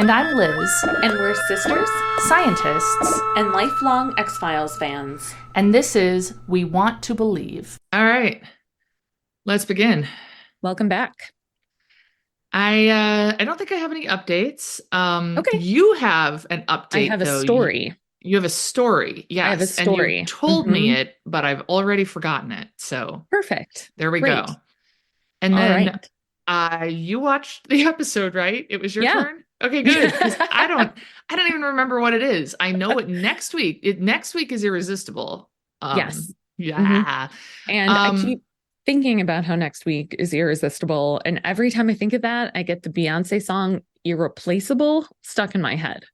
And I'm Liz, And we're sisters scientists, and lifelong X-Files fans. and this is We Want to Believe. All right, let's begin. Welcome back. I don't think I have any updates. Okay. You have an update. I have a though. story. You have a story. Yes. I have a story. And you told me it, but I've already forgotten it. So Perfect. there we Great. go. And All then right. you watched the episode, right? It was your Yeah. turn. Okay, good. 'Cause I don't even remember what it is. I know it next week. Next week is Irresistible. Yes. Yeah. And I keep thinking about how next week is Irresistible. And every time I think of that, I get the Beyonce song Irreplaceable stuck in my head.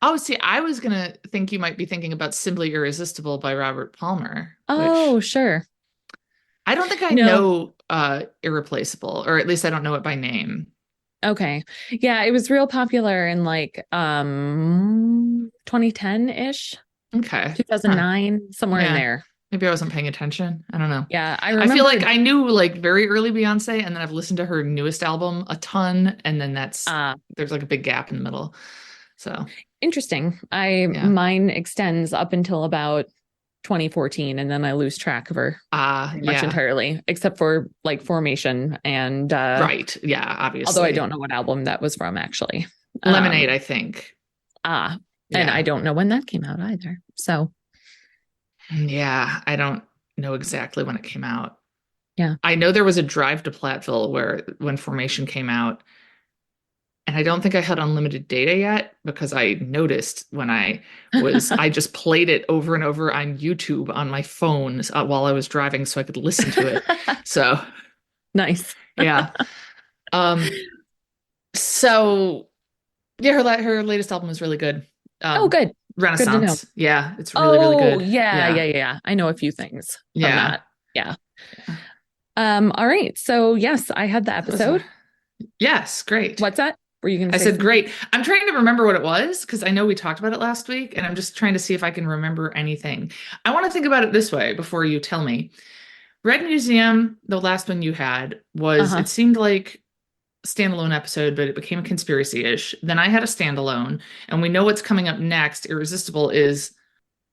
Oh, see, I was going to think you might be thinking about Simply Irresistible by Robert Palmer. Oh, which sure. I don't think I No. know Irreplaceable, or at least I don't know it by name. Okay. Yeah, it was real popular in like 2010-ish, Okay. 2009, somewhere in Yeah. there. Maybe I wasn't paying attention. I don't know. Yeah, I I remember. feel like I knew like very early Beyonce, and then I've listened to her newest album a ton, and then there's like a big gap in the middle. So Interesting. Yeah. Mine extends up until about 2014, and then I lose track of her pretty much yeah. entirely, except for like Formation and Right. Yeah, obviously. although I don't know what album that was from actually. Lemonade, I think. And Yeah. I don't know when that came out either. So Yeah, I don't know exactly when it came out. Yeah. I know there was a drive to Platteville when Formation came out. And I don't think I had unlimited data yet, because I noticed when I just played it over and over on YouTube on my phone while I was driving so I could listen to it. So nice. yeah. So yeah, her latest album is really good. Oh, good. Renaissance. Good to know. Yeah, it's really, really good. Yeah. I know a few things from Yeah. that. Yeah. All right. So yes, I had the episode. Yes, great. What's that? Were you going to I say said something? great. I'm trying to remember what it was, because I know we talked about it last week, and I'm just trying to see if I can remember anything. I want to think about it this way before you tell me. Red Museum, the last one you had, was it seemed like a standalone episode, but it became conspiracy-ish. Then I had a standalone, and we know what's coming up next. Irresistible is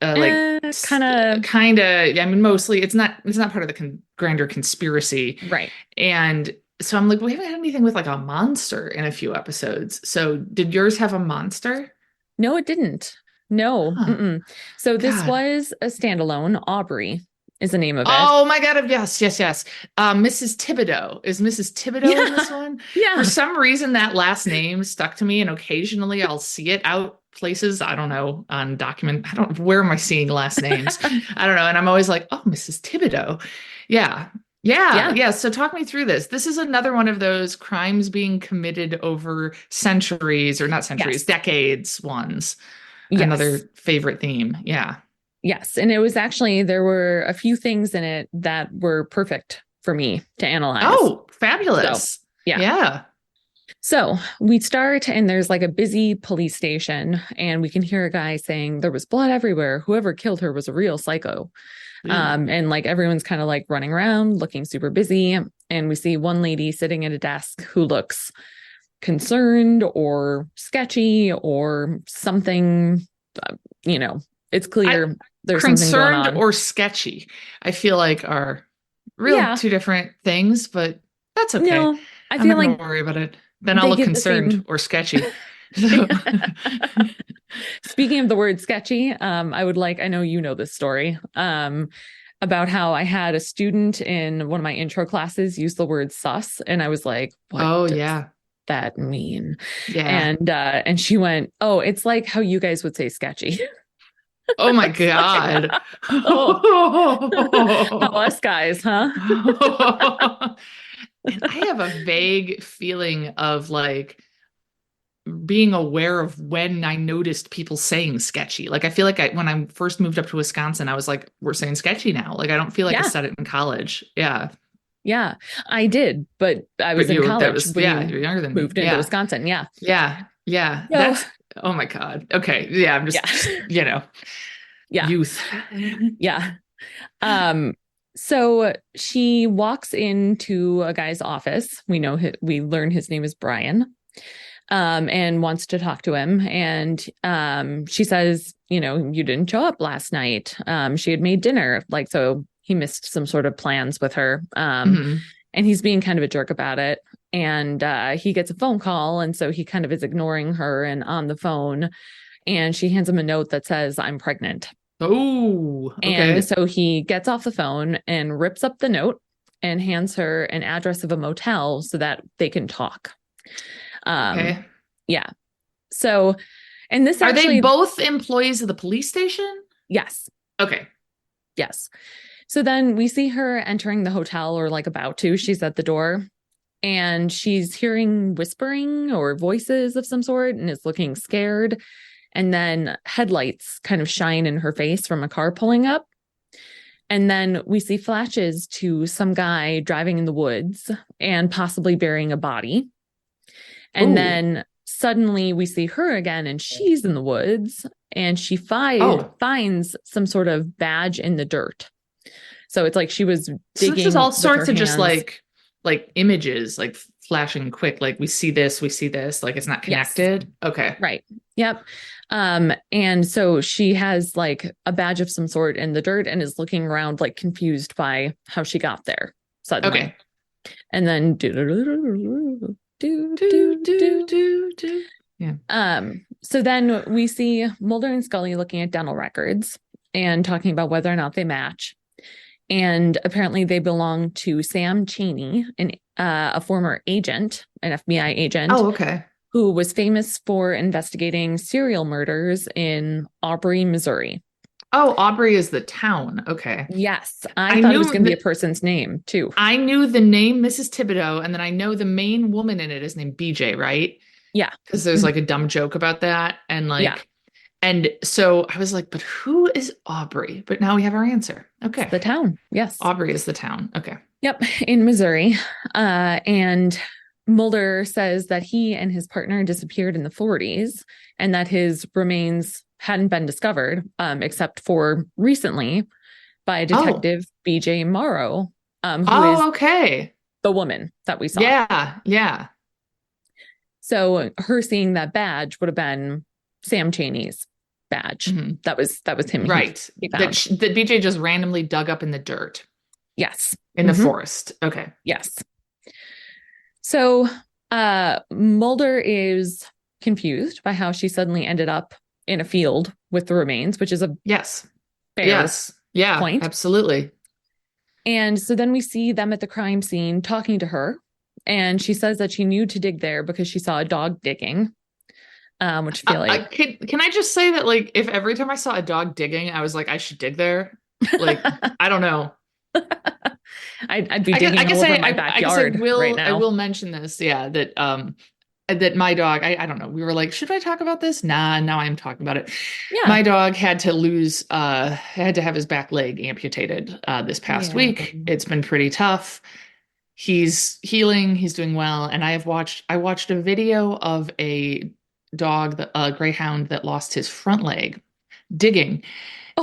kind of. I mean, mostly it's not part of the grander conspiracy, Right. And so I'm like, we haven't had anything with like a monster in a few episodes. So did yours have a monster? No, it didn't. No. Huh. So this God. was a standalone. Aubrey is the name of it. Oh my God. Yes. Mrs. Thibodeau. Is Mrs. Thibodeau in this one? Yeah. For some reason, that last name stuck to me, and occasionally I'll see it out places. I don't know, on document. Where am I seeing last names? I don't know. And I'm always like, oh, Mrs. Thibodeau. Yeah. So talk me through this. This is another one of those crimes being committed over centuries, or not centuries, decades ones. Yes. Another favorite theme. Yeah. Yes. And it was actually, there were a few things in it that were perfect for me to analyze. Oh, fabulous. So, yeah. Yeah. So we start, and there's like a busy police station, and we can hear a guy saying there was blood everywhere. Whoever killed her was a real psycho. And like everyone's kind of like running around looking super busy. And we see one lady sitting at a desk who looks concerned or sketchy or something, it's clear there's something going on. Concerned or sketchy, I feel like are real two different things, but that's okay. No, I'm not gonna worry about it. Then I'll look concerned or sketchy. Speaking of the word sketchy, I know you know this story, about how I had a student in one of my intro classes use the word sus, and I was like, what does that mean? Yeah. And she went, oh, it's like how you guys would say sketchy. Oh my God. How us guys, huh? And I have a vague feeling of like being aware of when I noticed people saying sketchy. Like I feel like when I first moved up to Wisconsin, I was like, we're saying sketchy now. Like I don't feel like I said it in college. Yeah. Yeah, I did, but I was in college. You're younger than me. Moved into Wisconsin. Yeah. Yeah. That's, oh my God. Okay. Yeah. I'm just, youth. Yeah. So she walks into a guy's office. We learn his name is Brian. and wants to talk to him. And she says, you didn't show up last night. She had made dinner, so he missed some sort of plans with her. Mhm. And he's being kind of a jerk about it. And he gets a phone call. And so he kind of is ignoring her and on the phone. And she hands him a note that says, "I'm pregnant." Oh, okay. And so he gets off the phone and rips up the note and hands her an address of a motel so that they can talk. Okay. Yeah. So, and this Are they actually, both employees of the police station? yes. Okay. Yes. So then we see her entering the hotel, or about to. She's at the door and she's hearing whispering or voices of some sort and is looking scared. And then headlights kind of shine in her face from a car pulling up. And then we see flashes to some guy driving in the woods and possibly burying a body. And Ooh. then suddenly we see her again and she's in the woods and she finds some sort of badge in the dirt. So it's like she was digging. So there's all with sorts her of just hands. like images, like flashing quick, like we see this, like it's not connected. Yes. Okay. Right. Yep. And so she has a badge of some sort in the dirt and is looking around confused by how she got there suddenly. Okay. And then Yeah. So then we see Mulder and Scully looking at dental records and talking about whether or not they match. And apparently they belong to Sam Chaney, a former agent, an FBI agent. Oh, okay. Who was famous for investigating serial murders in Aubrey, Missouri. Oh, Aubrey is the town. Okay. Yes. I thought it was going to be a person's name too. I knew the name Mrs. Thibodeau, and then I know the main woman in it is named BJ, right? Yeah. Because there's a dumb joke about that. And and so I was like, but who is Aubrey? But now we have our answer. Okay. It's the town. Yes. Aubrey is the town. Okay. Yep. In Missouri. And Mulder says that he and his partner disappeared in the 40s and that his remains hadn't been discovered, except for recently by Detective BJ Morrow, who is okay. the woman that we saw. Yeah. Yeah. So her seeing that badge would have been Sam Chaney's badge. Mm-hmm. That was him. Right. That BJ just randomly dug up in the dirt. Yes. In the forest. Okay. Yes. So Mulder is confused by how she suddenly ended up in a field with the remains, which is a fair point. Absolutely. And so then we see them at the crime scene talking to her, and she says that she knew to dig there because she saw a dog digging. Which I feel like can I just say that if every time I saw a dog digging, I was like, I should dig there. I don't know. I'd be digging all over my backyard right now. I will mention this, that my dog, I don't know, we were like, should I talk about this? Nah, now I'm talking about it. Yeah. My dog had to have his back leg amputated this past week. It's been pretty tough. He's healing, he's doing well, and I watched a video of a dog, a greyhound that lost his front leg digging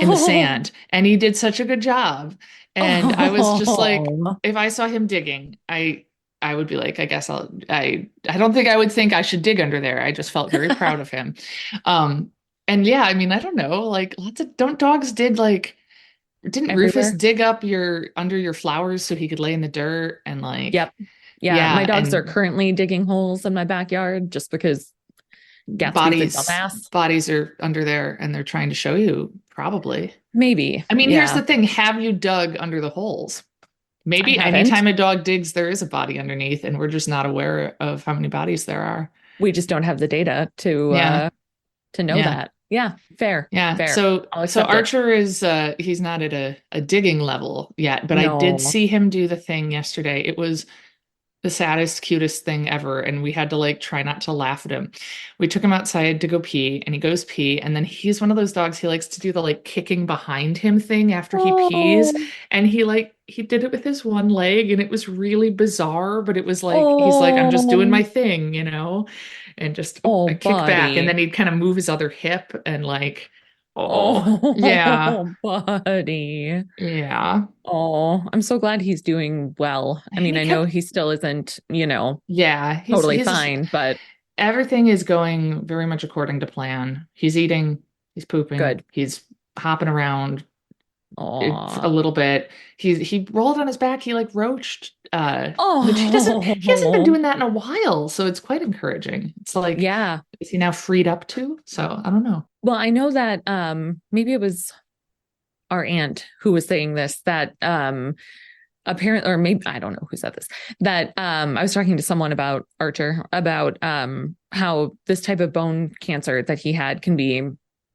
in the sand, and he did such a good job. And I was just like, if I saw him digging, I would be like, I guess I don't think I would think I should dig under there. I just felt very proud of him. And yeah, I mean, I don't know, don't dogs didn't everywhere. Rufus dig up under your flowers so he could lay in the dirt and Yep. Yeah. My dogs are currently digging holes in my backyard just because bodies are under there and they're trying to show you, probably. Maybe. I mean, here's the thing. Have you dug under the holes? Maybe anytime a dog digs, there is a body underneath and we're just not aware of how many bodies there are. We just don't have the data to know that. Yeah. Fair. Yeah. Fair. So Archer is, he's not at a digging level yet, but I did see him do the thing yesterday. It was the saddest, cutest thing ever. And we had to try not to laugh at him. We took him outside to go pee and he goes pee. And then he's one of those dogs, he likes to do the kicking behind him thing after he pees. And he did it with his one leg and it was really bizarre, but it was he's like, I'm just doing my thing, and just I kick back. And then he'd kind of move his other hip and yeah. Buddy. Yeah. Oh, I'm so glad he's doing well. I mean, I know he still isn't, he's totally fine, but Everything is going very much according to plan. He's eating, he's pooping, Good. he's hopping around a Aw. little bit. He rolled on his back, he like roached, which he hasn't been Oh. doing that in a while, so it's quite encouraging. It's like, Yeah. is he now freed up to? So I don't know. Well, I know that maybe it was our aunt who was saying this, that apparently, or maybe I don't know who said this, that I was talking to someone about Archer, about how this type of bone cancer that he had can be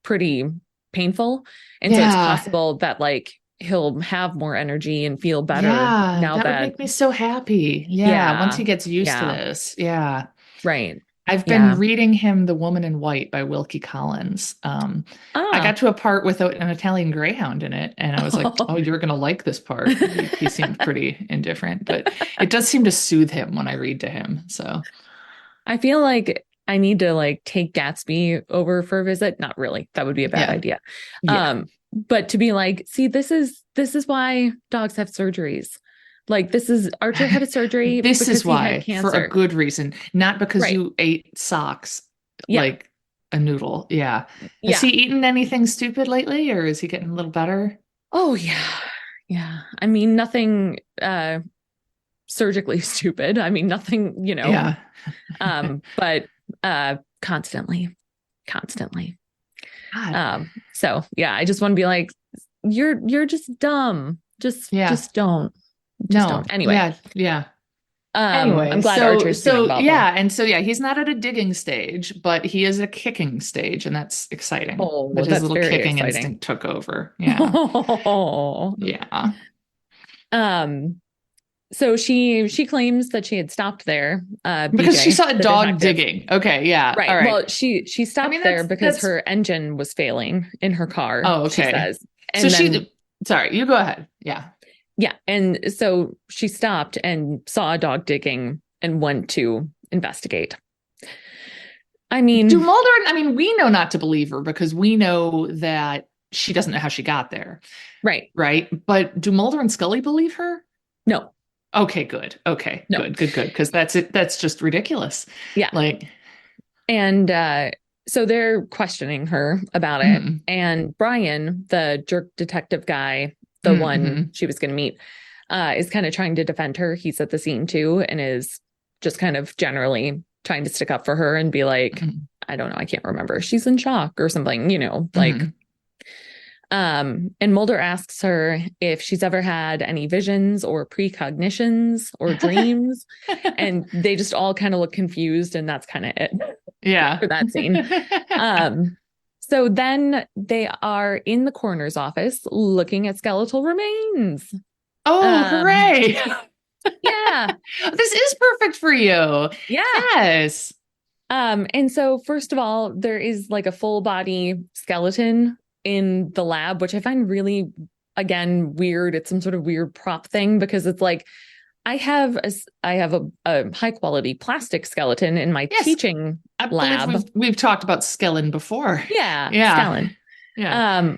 pretty painful, and so it's Yeah. possible that like he'll have more energy and feel better Yeah, now that would that. make me so happy. Yeah, once Yeah, he gets used to yeah, this. Yeah. right, I've been yeah. reading him The Woman in White by Wilkie Collins. I Ah. got to a part with an Italian greyhound in it, and I was like, oh, you're going to like this part. He seemed pretty indifferent, but it does seem to soothe him when I read to him. So, I feel like I need to like take Gatsby over for a visit. Not really. That would be a bad yeah. idea. Yeah. But to be like, see, this is why dogs have surgeries. Like this is Archer had a surgery This because is he had why, for a cancer. good reason, not because Right. you ate socks Yeah. like a noodle. Yeah. Has Yeah. he eaten anything stupid lately, or is he getting a little better? Oh yeah. Yeah. I mean, nothing surgically stupid. I mean, nothing, Yeah. but constantly. Constantly. God. So yeah, I just want to be like, you're just dumb. Just don't. Just No. don't. Anyway. Yeah. Yeah. I'm Anyway, glad Archer's doing well, yeah, and so yeah, he's not at a digging stage, but he is at a kicking stage, and that's exciting. Oh, That his that's little very kicking exciting. instinct took over. Yeah. Oh. Yeah. So she claims that she had stopped there, Because BJ, she saw a the dog detective. digging. Okay, yeah. Right. All right. Well, she stopped there because her engine was failing in her car. Oh, she okay. says. So And sorry, you go ahead. Yeah. yeah, and so she stopped and saw a dog digging and went to investigate. I mean, we know not to believe her because we know that she doesn't know how she got there. right. Right. But do Mulder and Scully believe her? No. Okay, good. Okay, No. good. Because that's it. That's just ridiculous. Yeah. And so they're questioning her about it. And Brian, the jerk detective guy, the one she was going to meet, is kind of trying to defend her. He's at the scene too, and is just kind of generally trying to stick up for her and be like, I don't know, I can't remember. She's in shock or something, like. And Mulder asks her if she's ever had any visions or precognitions or dreams, and they just all kind of look confused, and that's kind of it. Yeah. For that scene. So then they are in the coroner's office looking at skeletal remains. Oh, hooray. Yeah. This is perfect for you. Yeah. Yes. And so first of all, there is like a full body skeleton in the lab, which I find really, again, weird. It's some sort of weird prop thing because it's like, I have a high quality plastic skeleton in my teaching lab. We've talked about skeleton before. Yeah. Skeleton. Yeah.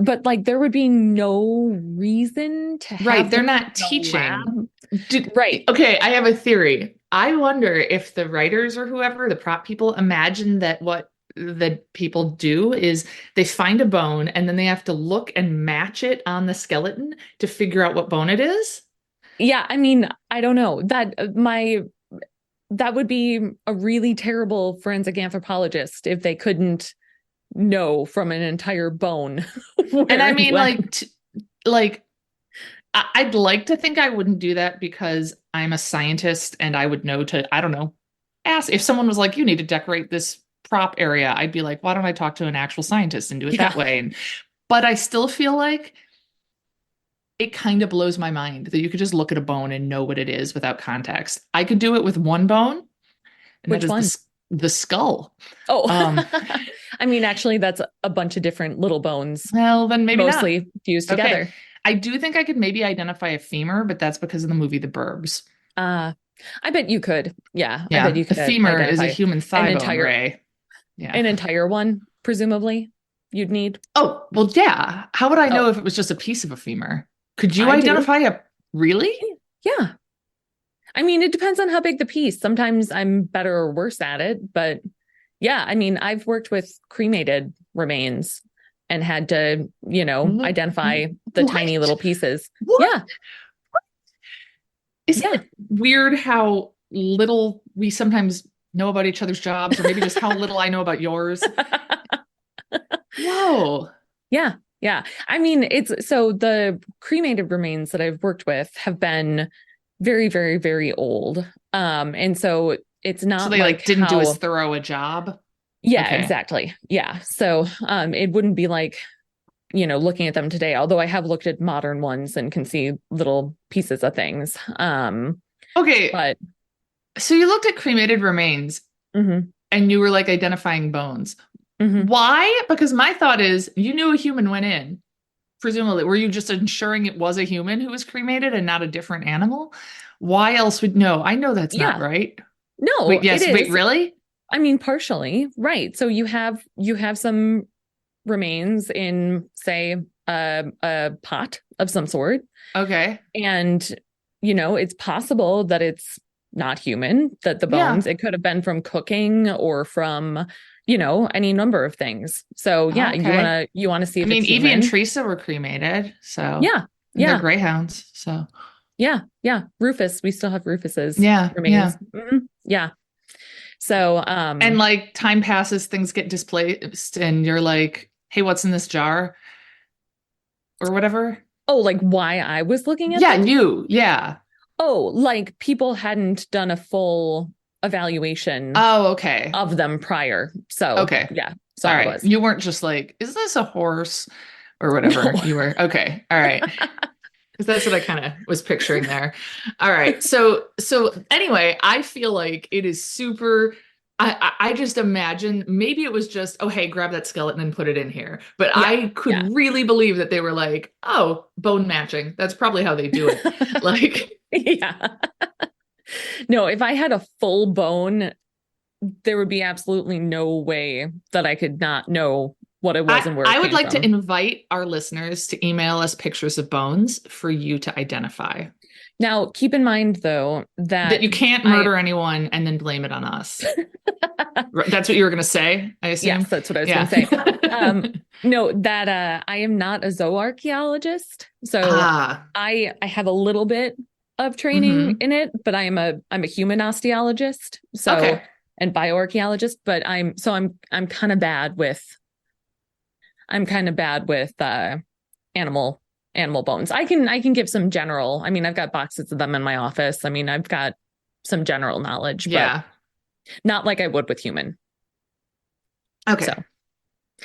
But like there would be no reason to have. Right. They're not teaching. Right. Okay. I have a theory. I wonder if the writers or whoever, the prop people, imagine that what the people do is they find a bone and then they have to look and match it on the skeleton to figure out what bone it is. Yeah, I mean, I don't know. That would be a really terrible forensic anthropologist if they couldn't know from an entire bone. And I mean, I'd like to think I wouldn't do that because I'm a scientist and I would know to, I don't know, ask if someone was like, you need to decorate this prop area. I'd be like, why don't I talk to an actual scientist and do it that way? But I still feel like it kind of blows my mind that you could just look at a bone and know what it is without context. I could do it with one bone. And which one? The skull. Oh, I mean, actually, that's a bunch of different little bones. Well, then maybe mostly not. fused together. I do think I could maybe identify a femur, but that's because of the movie The Burbs. I bet you could. Yeah. I bet you could. A femur is a human thigh bone, Ray. Yeah. An entire one, presumably, you'd need. Oh, well, yeah. How would I know if it was just a piece of a femur? Could you identify a... Really? Yeah. I mean, it depends on how big the piece. Sometimes I'm better or worse at it, but yeah, I mean, I've worked with cremated remains and had to, identify the tiny little pieces. What? Yeah. Isn't it weird how little we sometimes know about each other's jobs, or maybe just how little I know about yours? Whoa. Yeah. Yeah. I mean, so the cremated remains that I've worked with have been very, very, very old. And so it's not So they like didn't do as thorough a job. Yeah, Okay. exactly. Yeah. So it wouldn't be like, looking at them today, although I have looked at modern ones and can see little pieces of things. Okay. But so you looked at cremated remains mm-hmm. and you were like identifying bones. Mm-hmm. Why? Because my thought is you knew a human went in. Presumably, were you just ensuring it was a human who was cremated and not a different animal? Why else would no? I know that's not right. No, wait, yes, it is. wait, really? I mean, partially, right. So you have some remains in, say, a pot of some sort. Okay. And, it's possible that it's not human, that the bones, it could have been from cooking or from, any number of things. So yeah, okay. you want to see if I mean, it's Evie human. and Teresa were cremated. So yeah. They're greyhounds. So yeah. Rufus, we still have Rufus's remains. Yeah. Mm-hmm. Yeah. So and time passes, things get displaced, and you're like, hey, what's in this jar? Or whatever. Oh, like why I was looking at them? Yeah. Oh, like people hadn't done a full evaluation okay. of them prior. So okay. Yeah. So all right. You weren't just like, is this a horse? Or whatever. No. You were okay. All right. Because that's what I kind of was picturing there. All right. So anyway, I feel like it is super. I just imagine maybe it was just, oh, hey, grab that skeleton and put it in here. But I could really believe that they were like, oh, bone matching. That's probably how they do it. Yeah. No, if I had a full bone, there would be absolutely no way that I could not know what it was and where it I would like from. to invite our listeners to email us pictures of bones for you to identify. Now, keep in mind, though, that you can't murder anyone and then blame it on us. That's what you were going to say, I assume? Yes, that's what I was going to say. No, that I am not a zooarchaeologist. So I have a little bit of training in it, but I'm a human osteologist. So and bioarchaeologist, but I'm kind of bad with animal bones. I can give some general. I mean, I've got boxes of them in my office. I mean, I've got some general knowledge, but not like I would with human. Okay. So,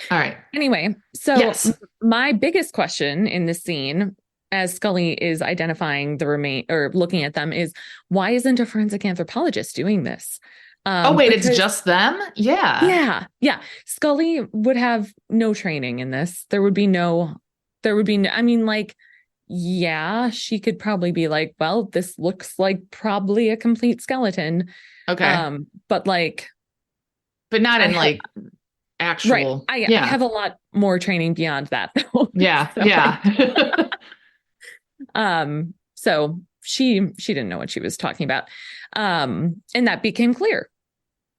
all right. Anyway, so my biggest question in this scene, as Scully is identifying the remain or looking at them, is why isn't a forensic anthropologist doing this? It's just them? Yeah. Scully would have no training in this. There would be no, I mean, like, yeah, she could probably be like, well, this looks like probably a complete skeleton. Okay. But not in actual. Right. I have a lot more training beyond that. Yeah. So she didn't know what she was talking about. And that became clear.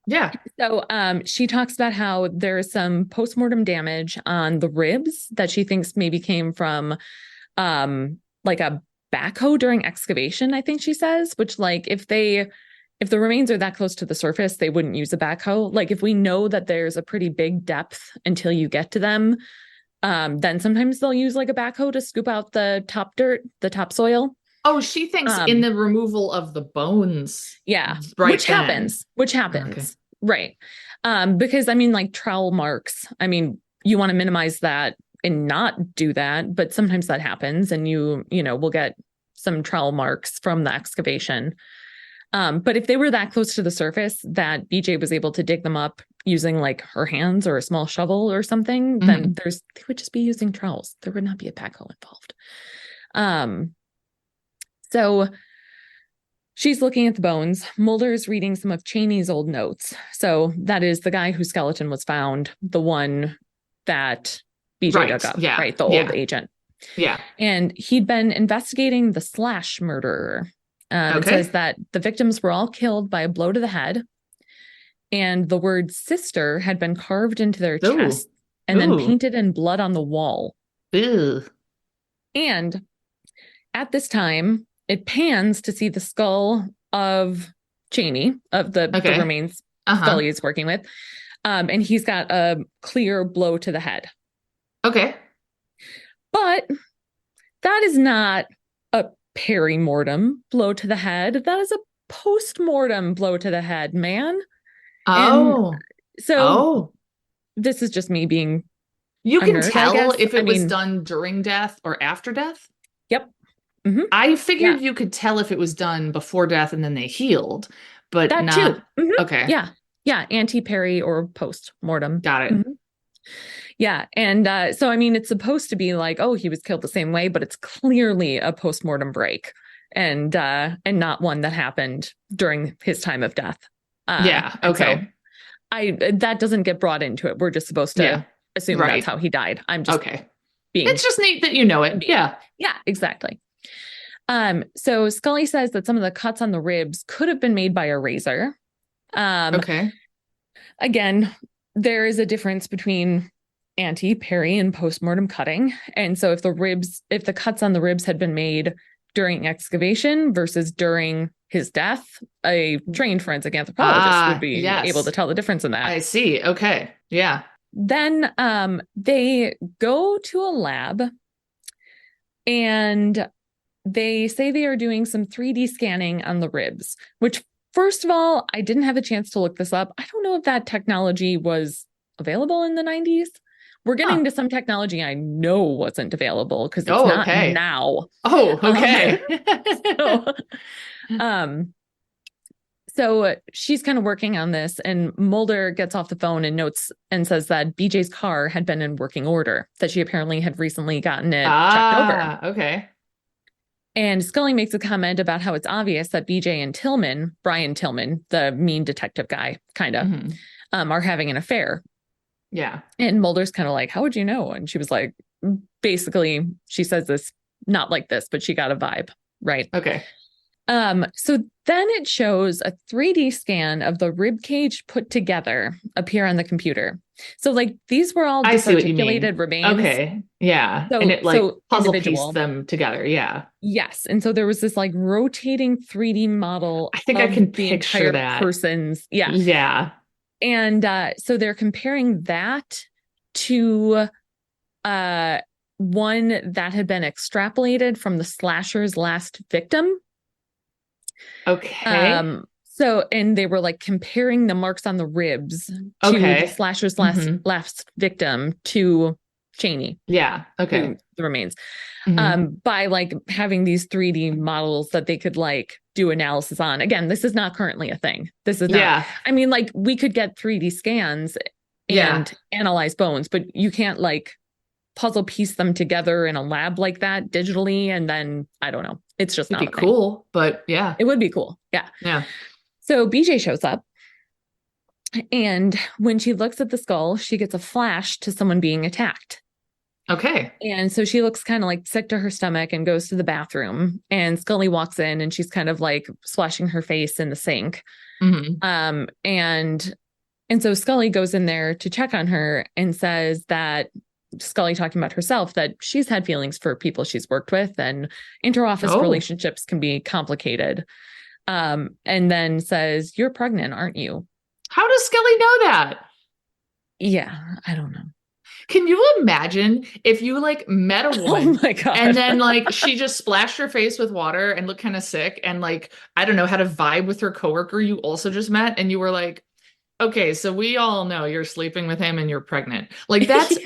Yeah. So she talks about how there's some postmortem damage on the ribs that she thinks maybe came from like a backhoe during excavation, I think she says, which if the remains are that close to the surface, they wouldn't use a backhoe. Like if we know that there's a pretty big depth until you get to them, then sometimes they'll use like a backhoe to scoop out the top dirt, the topsoil. Oh, she thinks in the removal of the bones. Yeah. Right. Which happens. Okay. Right. Because I mean, like trowel marks, I mean, you want to minimize that and not do that, but sometimes that happens and we'll get some trowel marks from the excavation. But if they were that close to the surface that BJ was able to dig them up using like her hands or a small shovel or something, then they would just be using trowels. There would not be a backhoe involved. So she's looking at the bones. Mulder's reading some of Cheney's old notes. So that is the guy whose skeleton was found, the one that BJ dug up, right? The old agent. Yeah. And he'd been investigating the Slash murderer. It says that the victims were all killed by a blow to the head, and the word sister had been carved into their chest and then painted in blood on the wall. Ew. And at this time, it pans to see the skull of Cheney, of the remains Scully is working with. And he's got a clear blow to the head. Okay. But that is not a peri-mortem blow to the head. That is a post-mortem blow to the head, man. Oh. And so this is just me being You can nerd, tell if it was done during death or after death? Yep. Mm-hmm. I figured you could tell if it was done before death and then they healed, but that not. Too. Mm-hmm. Okay. Yeah. Yeah. Anti-peri or post-mortem. Got it. Mm-hmm. Yeah. And so, I mean, it's supposed to be like, oh, he was killed the same way, but it's clearly a post-mortem break and not one that happened during his time of death. Yeah. Okay. So that doesn't get brought into it. We're just supposed to assume that's how he died. I'm just it's just neat that you know it. Yeah. Yeah, exactly. So Scully says that some of the cuts on the ribs could have been made by a razor. Again, there is a difference between peri and postmortem cutting. And so if the cuts on the ribs had been made during excavation versus during his death, a trained forensic anthropologist would be able to tell the difference in that. I see. Okay. Yeah. Then they go to a lab and they say they are doing some 3D scanning on the ribs, which, first of all, I didn't have a chance to look this up. I don't know if that technology was available in the 90s. We're getting to some technology I know wasn't available because it's not now. Oh, okay. So she's kind of working on this, and Mulder gets off the phone and notes and says that BJ's car had been in working order, that she apparently had recently gotten it checked over. Okay. And Scully makes a comment about how it's obvious that BJ and Tillman, Brian Tillman, the mean detective guy, kind of, are having an affair. Yeah. And Mulder's kind of like, how would you know? And she was like, basically, she says this, not like this, but she got a vibe. Right. Okay. So then it shows a 3D scan of the rib cage put together appear on the computer. So like these were all disarticulated remains. Okay. Yeah. So, and it like puzzle pieced them together. Yeah. Yes. And so there was this like rotating 3D model. I think I can picture that person's. Yeah. Yeah. And so they're comparing that to one that had been extrapolated from the slasher's last victim. Okay. So, and they were like comparing the marks on the ribs to the slasher's last victim to Cheney. Yeah. Okay. The remains. By like having these 3D models that they could like do analysis on. Again, this is not currently a thing. This is not, I mean, like we could get 3D scans and analyze bones, but you can't like puzzle piece them together in a lab like that digitally. And then I don't know. It's just not cool, but yeah, it would be cool. Yeah. Yeah. So BJ shows up, and when she looks at the skull, she gets a flash to someone being attacked. Okay. And so she looks kind of like sick to her stomach and goes to the bathroom, and Scully walks in and she's kind of like splashing her face in the sink. And so Scully goes in there to check on her and says that Scully talking about herself, that she's had feelings for people she's worked with, and interoffice relationships can be complicated. And then says, "You're pregnant, aren't you?" How does Scully know that? Yeah, I don't know. Can you imagine if you like met a woman and then like she just splashed her face with water and looked kind of sick and like, I don't know, had a vibe with her coworker you also just met, and you were like, okay, so we all know you're sleeping with him and you're pregnant. Like that's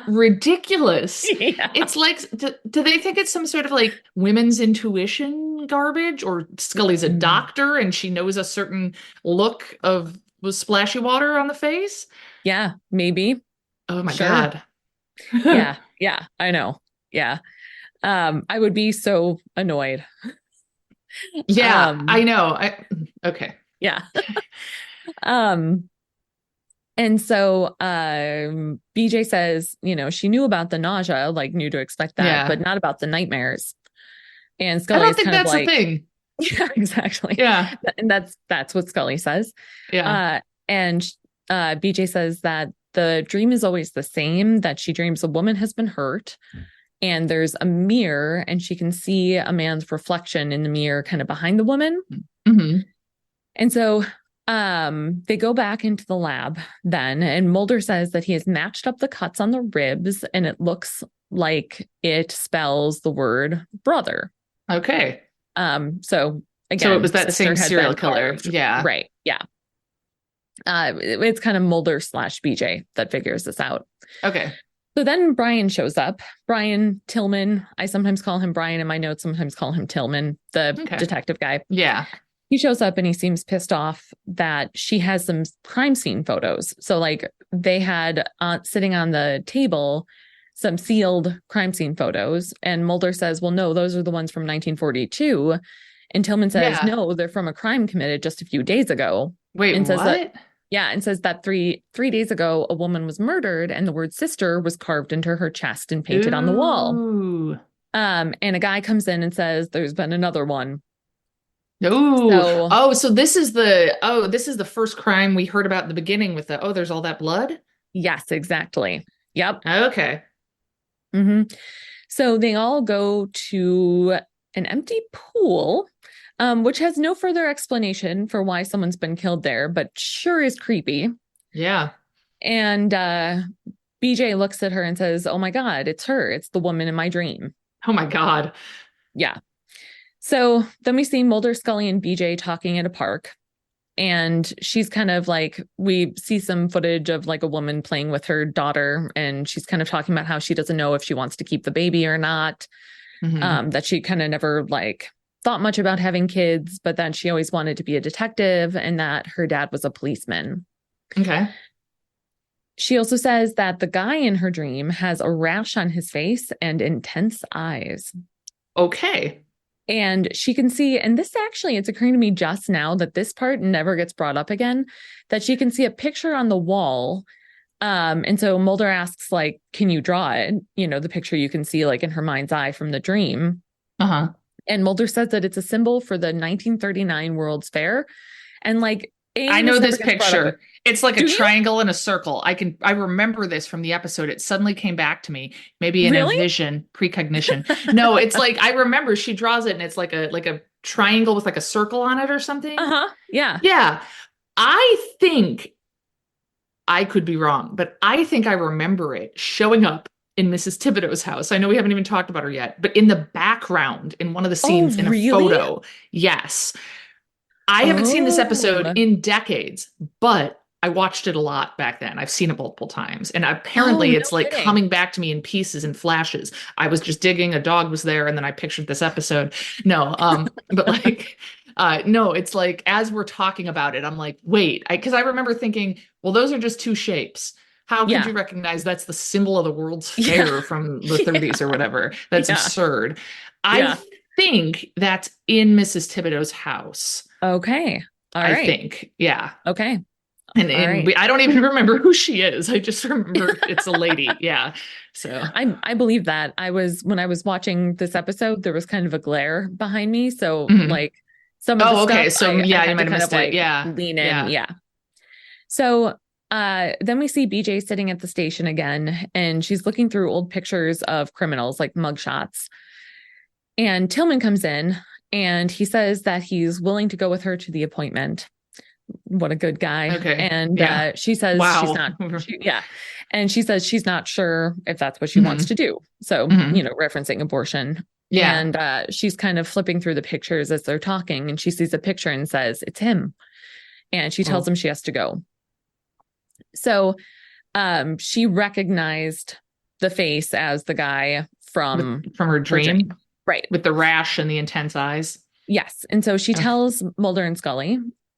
ridiculous. Yeah. It's like, do they think it's some sort of like women's intuition garbage, or Scully's a doctor and she knows a certain look of with splashy water on the face? Yeah, maybe. Oh my God. Yeah, I know. Yeah. I would be so annoyed. Yeah, I know. Okay. Yeah. And so BJ says, you know, she knew about the nausea, like knew to expect that, but not about the nightmares. And Scully I don't think that's a thing. Yeah, exactly. Yeah. And that's what Scully says. Yeah. And BJ says that the dream is always the same, that she dreams a woman has been hurt and there's a mirror and she can see a man's reflection in the mirror kind of behind the woman. Mm-hmm. And so they go back into the lab then, and Mulder says that he has matched up the cuts on the ribs and it looks like it spells the word brother. Okay. So again, so it was that same sister had serial been killer. carved. Yeah. Right. Yeah. It's kind of Mulder / BJ that figures this out. Okay. So then Brian shows up. Brian Tillman. I sometimes call him Brian in my notes, sometimes call him Tillman, the detective guy. Yeah. He shows up and he seems pissed off that she has some crime scene photos. So like they had sitting on the table some sealed crime scene photos. And Mulder says, well, no, those are the ones from 1942. And Tillman says, no, they're from a crime committed just a few days ago. Wait, and says what? And says that three days ago, a woman was murdered and the word sister was carved into her chest and painted on the wall. And a guy comes in and says, there's been another one. So this is the first crime we heard about in the beginning with there's all that blood? Yes, exactly. Yep. Okay. Mm-hmm. So they all go to an empty pool, which has no further explanation for why someone's been killed there, but sure is creepy. Yeah. And BJ looks at her and says, oh my God, it's her. It's the woman in my dream. Oh my God. Yeah. So then we see Mulder, Scully, and BJ talking at a park. And she's kind of like, we see some footage of like a woman playing with her daughter. And she's kind of talking about how she doesn't know if she wants to keep the baby or not. Mm-hmm. That she kind of never like thought much about having kids, but then she always wanted to be a detective and that her dad was a policeman. Okay. She also says that the guy in her dream has a rash on his face and intense eyes. Okay. And she can see, and this actually, it's occurring to me just now that this part never gets brought up again, that she can see a picture on the wall. And so Mulder asks, like, can you draw it? You know, the picture you can see like in her mind's eye from the dream. Uh-huh. And Mulder says that it's a symbol for the 1939 World's Fair. And like, I know this picture. It's like a triangle and a circle. I remember this from the episode. It suddenly came back to me, maybe in a vision, precognition. No, it's like, I remember she draws it and it's like a triangle with like a circle on it or something. Uh-huh. Yeah. Yeah. I think I could be wrong, but I think I remember it showing up in Mrs. Thibodeau's house. I know we haven't even talked about her yet, but in the background in one of the scenes in a photo. Yes. I haven't seen this episode in decades, but I watched it a lot back then. I've seen it multiple times. And apparently it's like coming back to me in pieces and flashes. I was just digging, a dog was there, and then I pictured this episode. No, but like, no, it's like, as we're talking about it, I'm like, wait, because I remember thinking, well, those are just two shapes. How could you recognize that's the symbol of the World's Fair from the 30s or whatever? That's absurd. I think that's in Mrs. Thibodeau's house. Okay. All right. I think. Yeah. Okay. And I don't even remember who she is. I just remember it's a lady. Yeah. So I believe that. When I was watching this episode, there was kind of a glare behind me. So like some of the stuff. Okay. So you might have missed it. Yeah. Lean in. Yeah. So then we see BJ sitting at the station again, and she's looking through old pictures of criminals, like mugshots. And Tillman comes in and he says that he's willing to go with her to the appointment. What a good guy. Okay. And she says she's not. And she says she's not sure if that's what she wants to do. So, referencing abortion. Yeah. And she's kind of flipping through the pictures as they're talking, and she sees a picture and says, it's him. And she tells him she has to go. So she recognized the face as the guy from her dream. Right. With the rash and the intense eyes. Yes. And so she tells Mulder and Scully,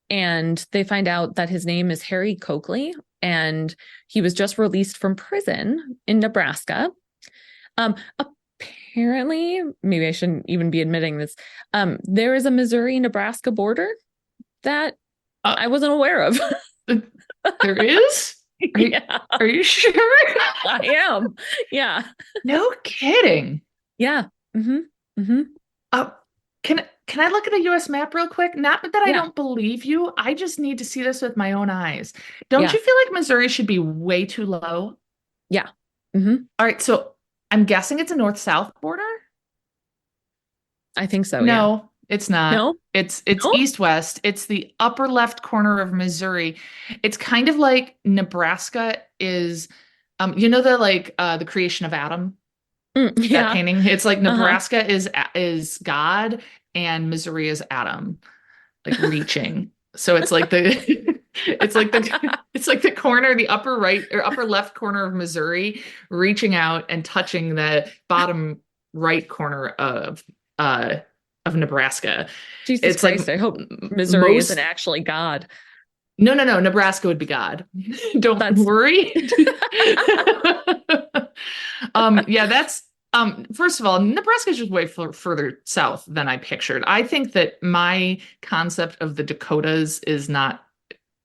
and they find out that his name is Harry Coakley, and he was just released from prison in Nebraska. Apparently, maybe I shouldn't even be admitting this, there is a Missouri-Nebraska border that I wasn't aware of. There is? Are you sure? I am. Yeah. No kidding. Yeah. Mm-hmm. Mm-hmm. Can Can I look at a US map real quick? Not that I Yeah. don't believe you. I just need to see this with my own eyes. Don't Yeah. you feel like Missouri should be way too low? Yeah. Hmm. All right, so I'm guessing it's a north-south border? I think so. Yeah. No, it's not. No? It's No? east-west. It's the upper left corner of Missouri. It's kind of like Nebraska is you know the creation of Adam, that Yeah. painting? It's like Uh-huh. Nebraska is God and Missouri is Adam, like reaching. So it's like the it's like the corner, the upper right or upper left corner of Missouri reaching out and touching the bottom right corner uh of Nebraska. Jesus It's like Christ. I hope Missouri isn't most actually God. no, Nebraska would be God. Don't That's worry. Yeah, that's first of all, Nebraska is just way further south than I pictured. I think that my concept of the Dakotas is not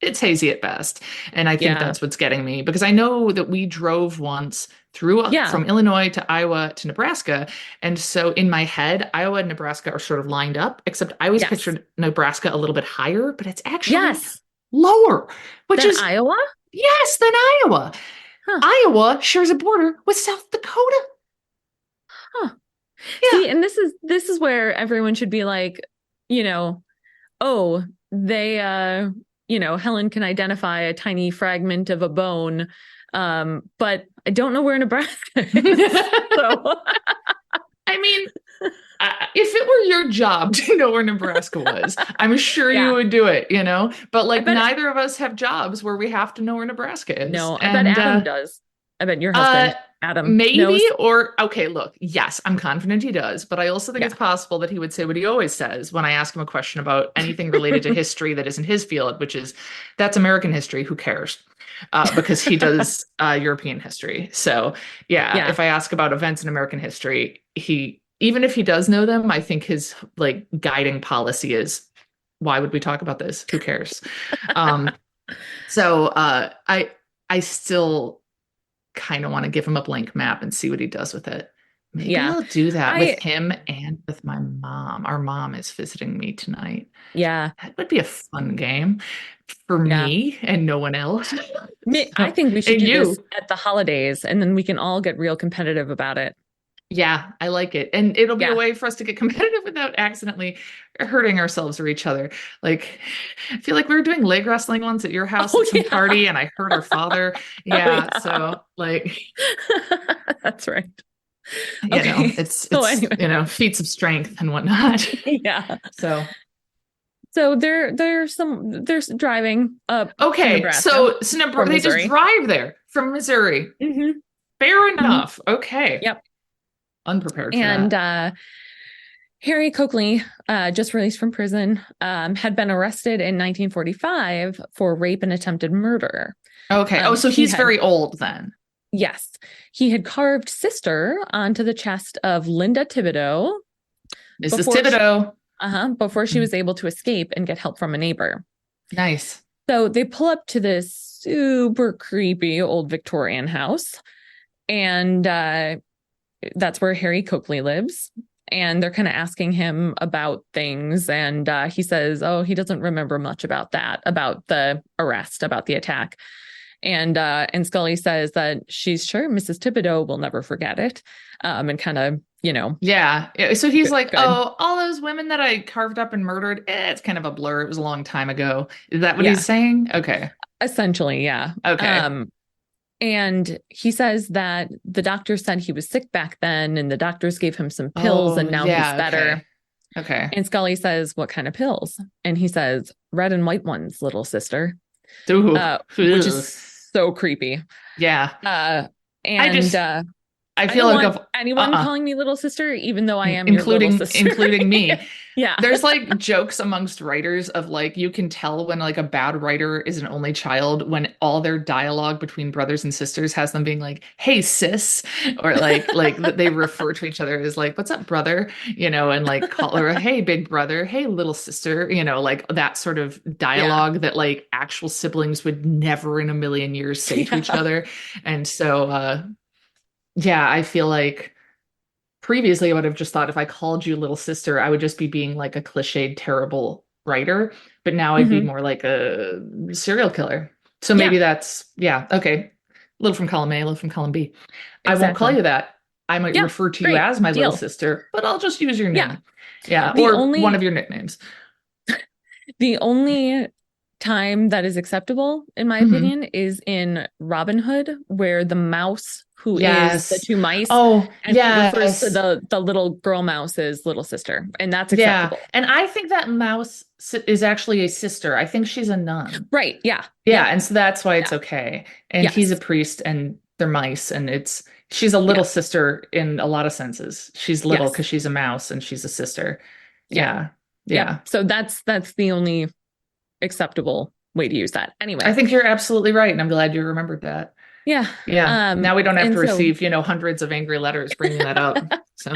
it's hazy at best. And I think yeah. that's what's getting me because I know that we drove once through Yeah. from Illinois to Iowa to Nebraska. And so in my head, Iowa and Nebraska are sort of lined up, except I always Yes. pictured Nebraska a little bit higher, but it's actually Yes. lower, which Then is Iowa? yes, than Iowa. Huh. Iowa shares a border with South Dakota. Huh. Yeah. See, and this is where everyone should be like, you know, oh, they Helen can identify a tiny fragment of a bone, but I don't know where Nebraska is. So I mean, if it were your job to know where Nebraska was, I'm sure Yeah. you would do it, you know? But like bet- neither of us have jobs where we have to know where Nebraska is. no, I bet Adam does. I bet your husband, Adam, maybe knows. or okay, look, yes, I'm confident he does, but I also think Yeah. it's possible that he would say what he always says when I ask him a question about anything related to history that isn't his field, which is that's American history. Who cares? Because he does European history. So yeah, if I ask about events in American history, he even if he does know them, I think his like guiding policy is why would we talk about this? Who cares? So I still kind of want to give him a blank map and see what he does with it. Maybe I'll do that with him and with my mom. Our mom is visiting me tonight. Yeah. That would be a fun game for me and no one else. I think we should do you. this at the holidays and then we can all get real competitive about it. Yeah, I like it. And it'll be a way for us to get competitive without accidentally hurting ourselves or each other. Like, I feel like we were doing leg wrestling once at your house at some party and I hurt our father. Yeah. So like, that's right. You know, it's anyway. You know, feats of strength and whatnot. Yeah. So there's driving up. Okay. So Nebraska, they just drive there from Missouri. Mm-hmm. Fair enough. Okay. Yep. Unprepared for that. And Harry Coakley, just released from prison, had been arrested in 1945 for rape and attempted murder. Okay. So he's very old then. Yes. He had carved sister onto the chest of Linda Thibodeau. Mrs. Thibodeau. Before she was able to escape and get help from a neighbor. Nice. So they pull up to this super creepy old Victorian house. And that's where Harry Coakley lives. And they're kind of asking him about things. And he says, he doesn't remember much about that, about the arrest, about the attack. And Scully says that she's sure Mrs. Thibodeau will never forget it. And kind of, Yeah. So he's like, all those women that I carved up and murdered, it's kind of a blur. It was a long time ago. Is that what he's saying? Okay. Essentially, yeah. Okay. And he says that the doctor said he was sick back then and the doctors gave him some pills and now he's better. Okay. And Scully says, what kind of pills? And he says, red and white ones, little sister. Ooh. Which is so creepy. Yeah. And I feel like anyone calling me little sister, even though I am your little sister. Including me. Yeah. There's like jokes amongst writers of like, you can tell when like a bad writer is an only child when all their dialogue between brothers and sisters has them being like, hey, sis, or like they refer to each other as like, what's up, brother? And like call her, hey, big brother, hey, little sister, like that sort of dialogue that like actual siblings would never in a million years say to each other. And so, I feel like previously I would have just thought if I called you little sister, I would just be being like a cliched, terrible writer. But now I'd be Mhm. more like a serial killer. So Yeah, maybe that's, yeah, okay. Little from column A, little from column B. I won't call exactly. you that. I might Yeah, refer to you great. as my little Deal. sister, but I'll just use your Yeah. name. Yeah, The or one only of your nicknames. the only time that is acceptable, in my Mhm. opinion, is in Robin Hood, where the mouse who is the Yes. two mice, Oh, and he refers to yes. the little girl mouse as little sister, and that's Yeah. acceptable. And I think that mouse is actually a sister. I think she's a nun. Right. Yeah. Yeah, Yep. and so that's why it's Yeah. okay. And he's a Yes. priest and they're mice and she's a little Yeah. sister in a lot of senses. She's little Yes. because she's a mouse and she's a sister. Yeah. Yeah. Yep. Yeah. So that's the only acceptable way to use that. I Anyway. think you're absolutely right. And I'm glad you remembered that. Yeah. Yeah. Now we don't have And to so receive, hundreds of angry letters bringing that up. So,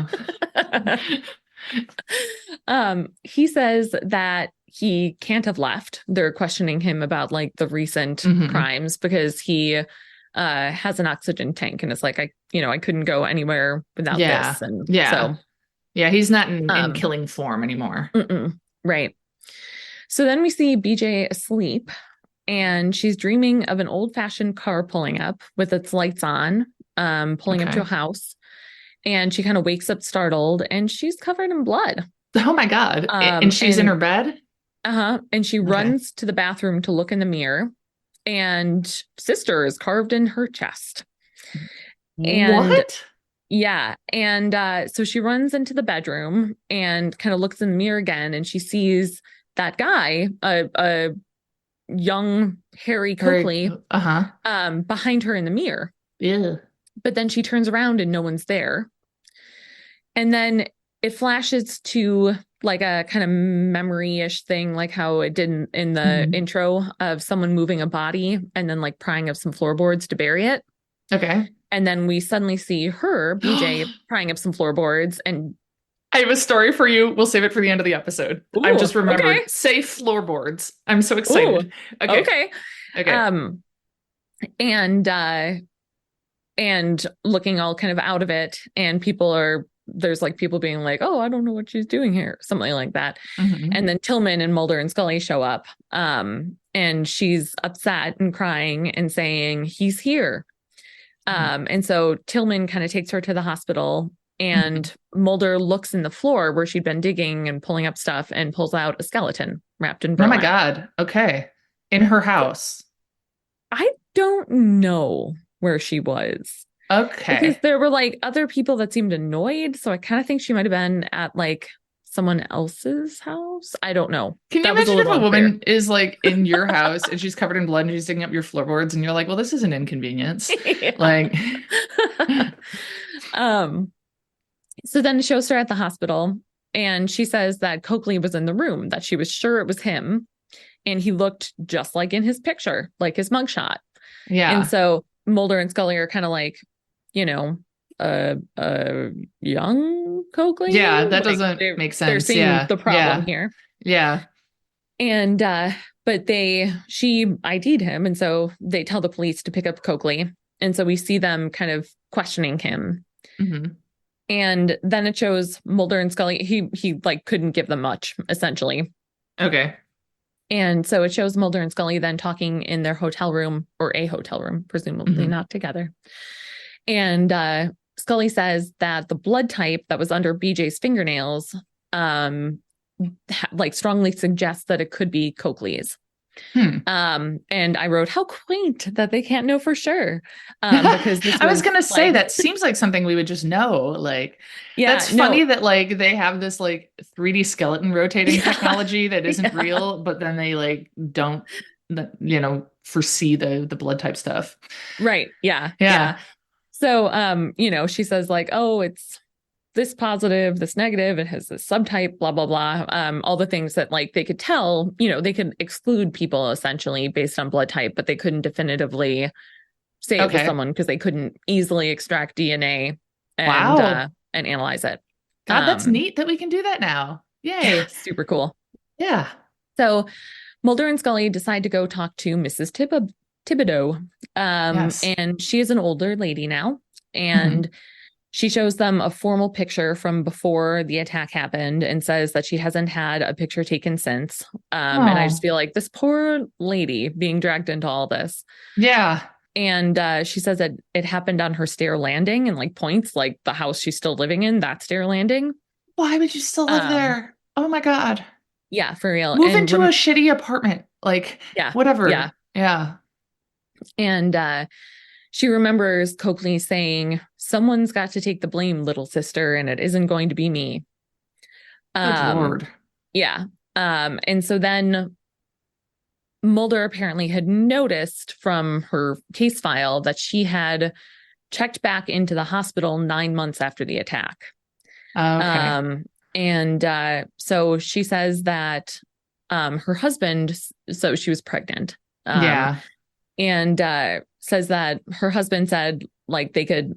he says that he can't have left. They're questioning him about like the recent mhm. crimes because he has an oxygen tank and it's like I couldn't go anywhere without Yeah. this. And Yeah. so Yeah. He's not in um killing form anymore. right. So then we see BJ asleep and she's dreaming of an old-fashioned car pulling up with its lights on, pulling up to a Okay. house. And she kind of wakes up startled and she's covered in blood. Oh my God. And she's in her bed? And she Okay. runs to the bathroom to look in the mirror, and sister is carved in her chest. And What? yeah. And so she runs into the bedroom and kind of looks in the mirror again, and she sees that guy, a young Harry Coakley, behind her in the mirror. Yeah. But then she turns around and no one's there. And then it flashes to like a kind of memory-ish thing, like how it did in the intro of someone moving a body and then like prying up some floorboards to bury it. Okay. And then we suddenly see her, BJ, prying up some floorboards. And I have a story for you. We'll save it for the end of the episode. I've just remembered. Okay. Safe floorboards. I'm so excited. Okay. Okay. And looking all kind of out of it, and there's like people being like, oh, I don't know what she's doing here, something like that. And then Tillman and Mulder and Scully show up, and she's upset and crying and saying he's here. And so Tillman kind of takes her to the hospital, and Mulder looks in the floor where she'd been digging and pulling up stuff and pulls out a skeleton wrapped in burlap. Oh my God. Okay. In her house. I don't know where she was. Okay. Because there were like other people that seemed annoyed. So I kind of think she might have been at like someone else's house. I don't know. Can you imagine if a woman is like in your house and she's covered in blood and she's digging up your floorboards and you're like, well, this is an inconvenience. Like, so then it shows her at the hospital, and she says that Coakley was in the room, that she was sure it was him. And he looked just like in his picture, like his mugshot. yeah. And so Mulder and Scully are kind of like, young Coakley. Yeah, that like doesn't make sense. They're seeing the problem here. Yeah. And but she ID'd him, and so they tell the police to pick up Coakley. And so we see them kind of questioning him. And then it shows Mulder and Scully. He like couldn't give them much, essentially. Okay. And so it shows Mulder and Scully then talking in their hotel room, or a hotel room, presumably not together. And Scully says that the blood type that was under BJ's fingernails like strongly suggests that it could be Coakley's. And I wrote, how quaint that they can't know for sure. Because I was gonna say that seems like something we would just know. Like, yeah, that's funny that like they have this like 3D skeleton rotating technology that isn't real, but then they like don't foresee the blood type stuff. Right. Yeah. So she says like, oh, it's this positive, this negative, it has this subtype, blah, blah, blah. All the things that like they could tell, they could exclude people essentially based on blood type, but they couldn't definitively say it was someone because they couldn't easily extract DNA and analyze it. God, that's neat that we can do that now. Yay. Yeah, super cool. Yeah. So Mulder and Scully decide to go talk to Mrs. Thibodeau. And she is an older lady now. And She shows them a formal picture from before the attack happened and says that she hasn't had a picture taken since. And I just feel like this poor lady being dragged into all this. Yeah. And she says that it happened on her stair landing and like points like the house she's still living in, that stair landing. Why would you still live there? Oh my God. Yeah, for real. Move into a shitty apartment. Like, yeah, whatever. Yeah. Yeah. And she remembers Coakley saying, "Someone's got to take the blame, little sister, and it isn't going to be me." Good Lord. Yeah. And so then Mulder apparently had noticed from her case file that she had checked back into the hospital 9 months after the attack. Okay. And so she says that her husband, so she was pregnant. Yeah. And says that her husband said like they could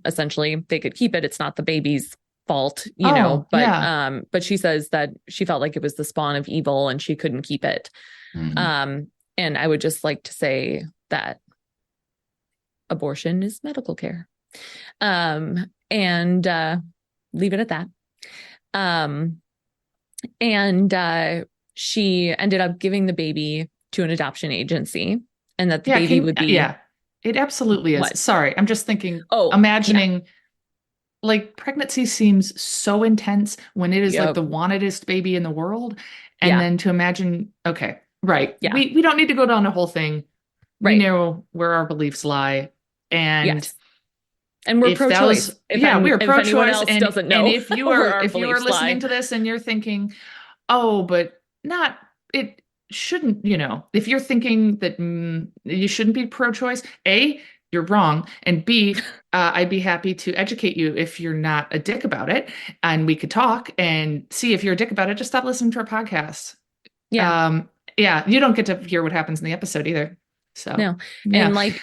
keep it. It's not the baby's fault, you know, but yeah. But she says that she felt like it was the spawn of evil and she couldn't keep it. Mm-hmm. And I would just like to say that abortion is medical care. And leave it at that. And she ended up giving the baby to an adoption agency, and that the baby would be. Yeah, it absolutely is. What? Sorry, I'm just thinking, imagining like pregnancy seems so intense when it is like the wantedest baby in the world. And then to imagine, okay, right. Yeah. We don't need to go down the whole thing. Right. We know where our beliefs lie. And and we're pro-choice. We're pro-choice. And doesn't know. And if you are listening to this and you're thinking, oh, but not it shouldn't, you know, if you're thinking that you shouldn't be pro-choice, A, you're wrong. And B, I'd be happy to educate you if you're not a dick about it. And we could talk and see if you're a dick about it. Just stop listening to our podcast. Yeah. You don't get to hear what happens in the episode either. So no. Yeah. And like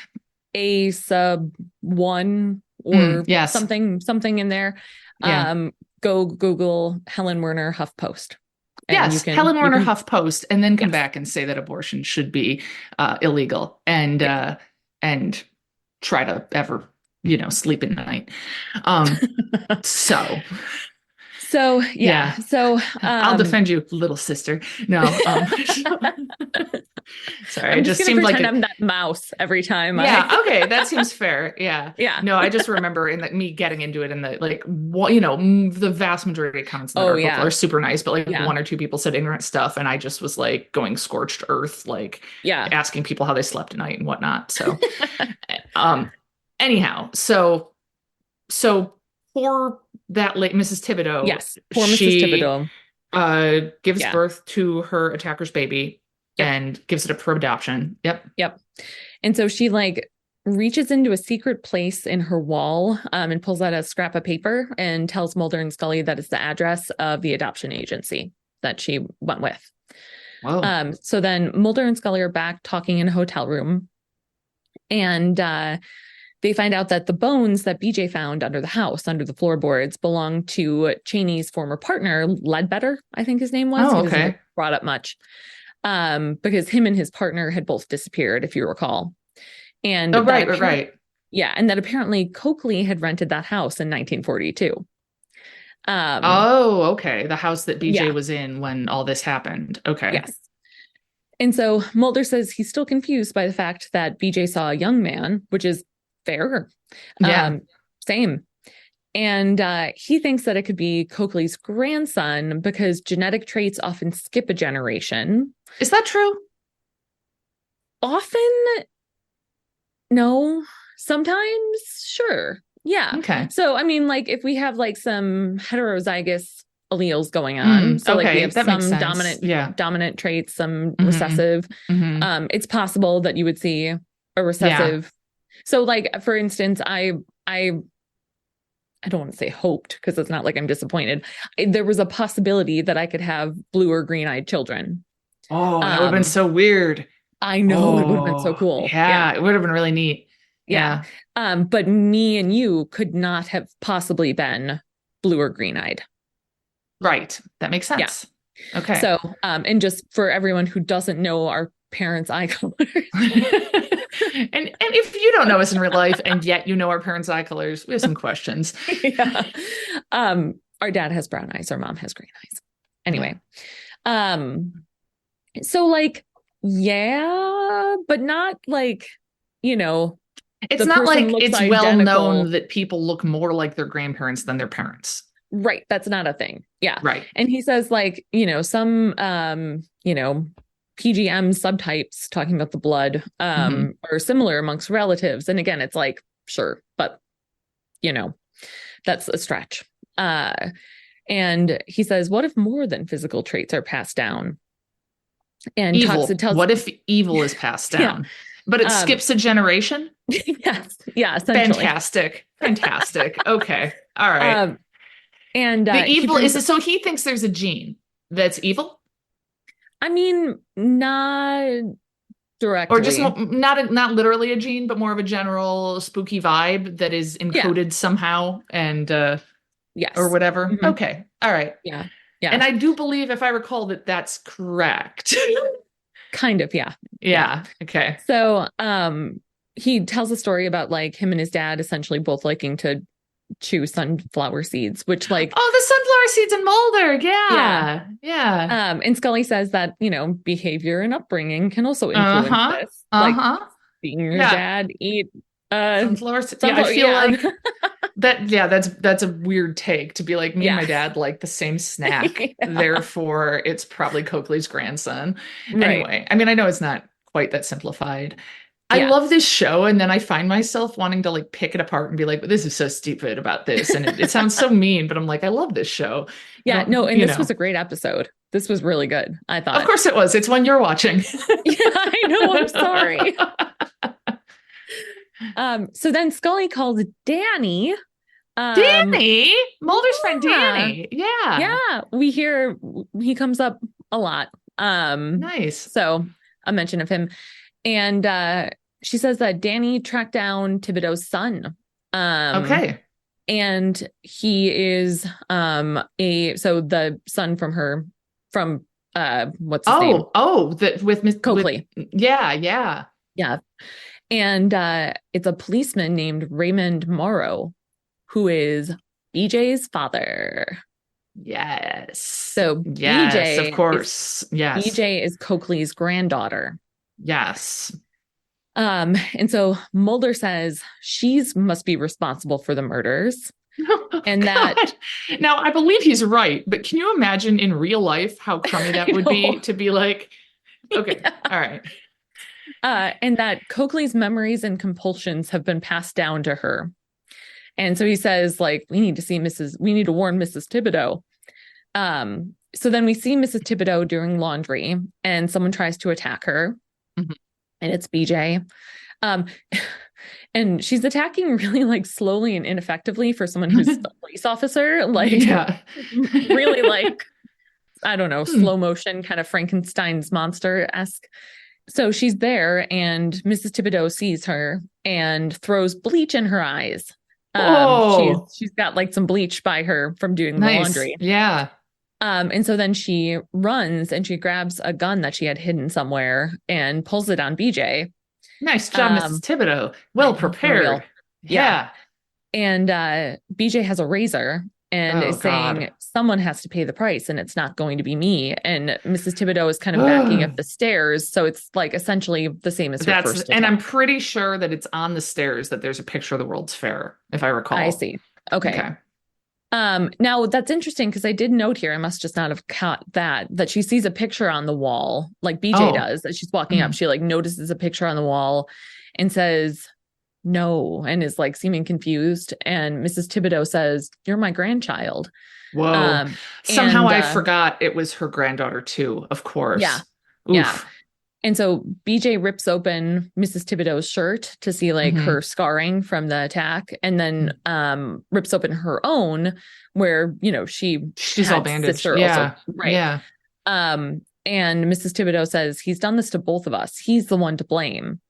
a sub 1 or something in there. Go Google Helen Werner HuffPost. Yes, Helen Werner HuffPost, and then come back and say that abortion should be illegal and try to ever, you know, sleep at night. So I'll defend you, little sister. No, sorry, I'm just seemed like I'm that mouse every time. Okay, that seems fair. Yeah. No, I just remember me getting into it, and the vast majority of comments in the article are super nice, but like 1 or 2 people said ignorant stuff, and I just was like going scorched earth, like asking people how they slept at night and whatnot. So, anyhow, so poor that late Mrs. Thibodeau. Yes, poor Mrs. Thibodeau gives birth to her attacker's baby and gives it up for adoption. Yep. And so she like reaches into a secret place in her wall and pulls out a scrap of paper and tells Mulder and Scully that it's the address of the adoption agency that she went with. Wow. So then Mulder and Scully are back talking in a hotel room, and they find out that the bones that BJ found under the house, under the floorboards, belong to Cheney's former partner, Ledbetter, I think his name was. Oh, okay. He doesn't brought up much. Because him and his partner had both disappeared, if you recall. And right. Yeah, and that apparently Coakley had rented that house in 1942. Okay. The house that BJ was in when all this happened. Okay. Yes. And so Mulder says he's still confused by the fact that BJ saw a young man, which is fair. Same. And he thinks that it could be Coakley's grandson because genetic traits often skip a generation. Is that true? Often? No. Sometimes? Sure. Yeah. Okay. So, I mean, like if we have like some heterozygous alleles going on, so like we have some dominant traits, some recessive, it's possible that you would see a recessive. Yeah. So like, for instance, I don't want to say hoped because it's not like I'm disappointed. There was a possibility that I could have blue or green-eyed children. Oh, that would have been so weird. I know. It would have been so cool. Yeah, it would have been really neat. Yeah. But me and you could not have possibly been blue or green-eyed. Right. That makes sense. Yeah. Okay. So, and just for everyone who doesn't know our parents' eye colors. And if you don't know us in real life and yet you know our parents' eye colors, we have some questions. Yeah. Our dad has brown eyes, our mom has green eyes. Anyway. So like, yeah, but not like, you know, it's not like it's well known that people look more like their grandparents than their parents. Right. That's not a thing. Yeah. Right. And he says like, you know, some, you know, PGM subtypes talking about the blood are similar amongst relatives. And again, it's like, sure, but you know, that's a stretch. And he says, what if more than physical traits are passed down? And evil. What if evil is passed down? Yeah. But it skips a generation? Yes. Yeah. Essentially. Fantastic. Okay. All right. And the evil is so he thinks there's a gene that's evil? I mean, not directly. Or just not literally a gene, but more of a general spooky vibe that is encoded somehow and yes. Or whatever. Okay. All right. Yeah. Yeah. And I do believe, if I recall, that that's correct. Kind of, yeah. Yeah. Okay. So he tells a story about like him and his dad essentially both liking to chew sunflower seeds, which like the sunflower seeds in Mulder. Yeah. And Scully says that, you know, behavior and upbringing can also influence this. Like seeing your dad eat sunflower seeds. Yeah, I feel like that's a weird take to be like, me and my dad like the same snack. Therefore, it's probably Coakley's grandson. Right. Anyway, I mean, I know it's not quite that simplified. I love this show, and then I find myself wanting to like pick it apart and be like, this is so stupid about this. And it sounds so mean, but I'm like, I love this show. Yeah, no, and this was a great episode. This was really good, I thought. Of course it was. It's one you're watching. Yeah, I know. I'm sorry. So then Scully calls Danny. Danny? Mulder's friend Danny. Yeah. Yeah. We hear he comes up a lot. Nice. So a mention of him. And she says that Danny tracked down Thibodeau's son. Okay. And he is the son from what's his name? With Miss Coakley. Yeah. And it's a policeman named Raymond Morrow, who is BJ's father. Yes. So yes, BJ, of course. Yes. BJ is Coakley's granddaughter. Yes. And so Mulder says she's must be responsible for the murders. And that now I believe he's right, but can you imagine in real life how crummy that would be to be like, okay, all right. And that Coakley's memories and compulsions have been passed down to her. And so he says, like, we need to warn Mrs. Thibodeau. So then we see Mrs. Thibodeau doing laundry and someone tries to attack her. Mm-hmm. And it's BJ. And she's attacking really like slowly and ineffectively for someone who's a police officer. Like, really like, I don't know, slow motion, kind of Frankenstein's monster-esque. So she's there and Mrs. Thibodeau sees her and throws bleach in her eyes. She's got like some bleach by her from doing the laundry. Yeah. And so then she runs and she grabs a gun that she had hidden somewhere and pulls it on BJ. Nice job, Mrs. Thibodeau. Well prepared. Yeah. And BJ has a razor and is saying someone has to pay the price and it's not going to be me. And Mrs. Thibodeau is kind of backing up the stairs. So it's like essentially the same as her first attack. And I'm pretty sure that it's on the stairs that there's a picture of the World's Fair, if I recall. I see. Okay. Now that's interesting because I did note here, I must just not have caught that she sees a picture on the wall, like BJ does, as she's walking up. She like notices a picture on the wall and says, no, and is like seeming confused. And Mrs. Thibodeau says, you're my grandchild. Whoa. Somehow I forgot it was her granddaughter too, of course. Yeah. Oof. Yeah. And so BJ rips open Mrs. Thibodeau's shirt to see like her scarring from the attack, and then rips open her own where, you know, she's all bandaged. Yeah. Also, right. Yeah. And Mrs. Thibodeau says he's done this to both of us. He's the one to blame.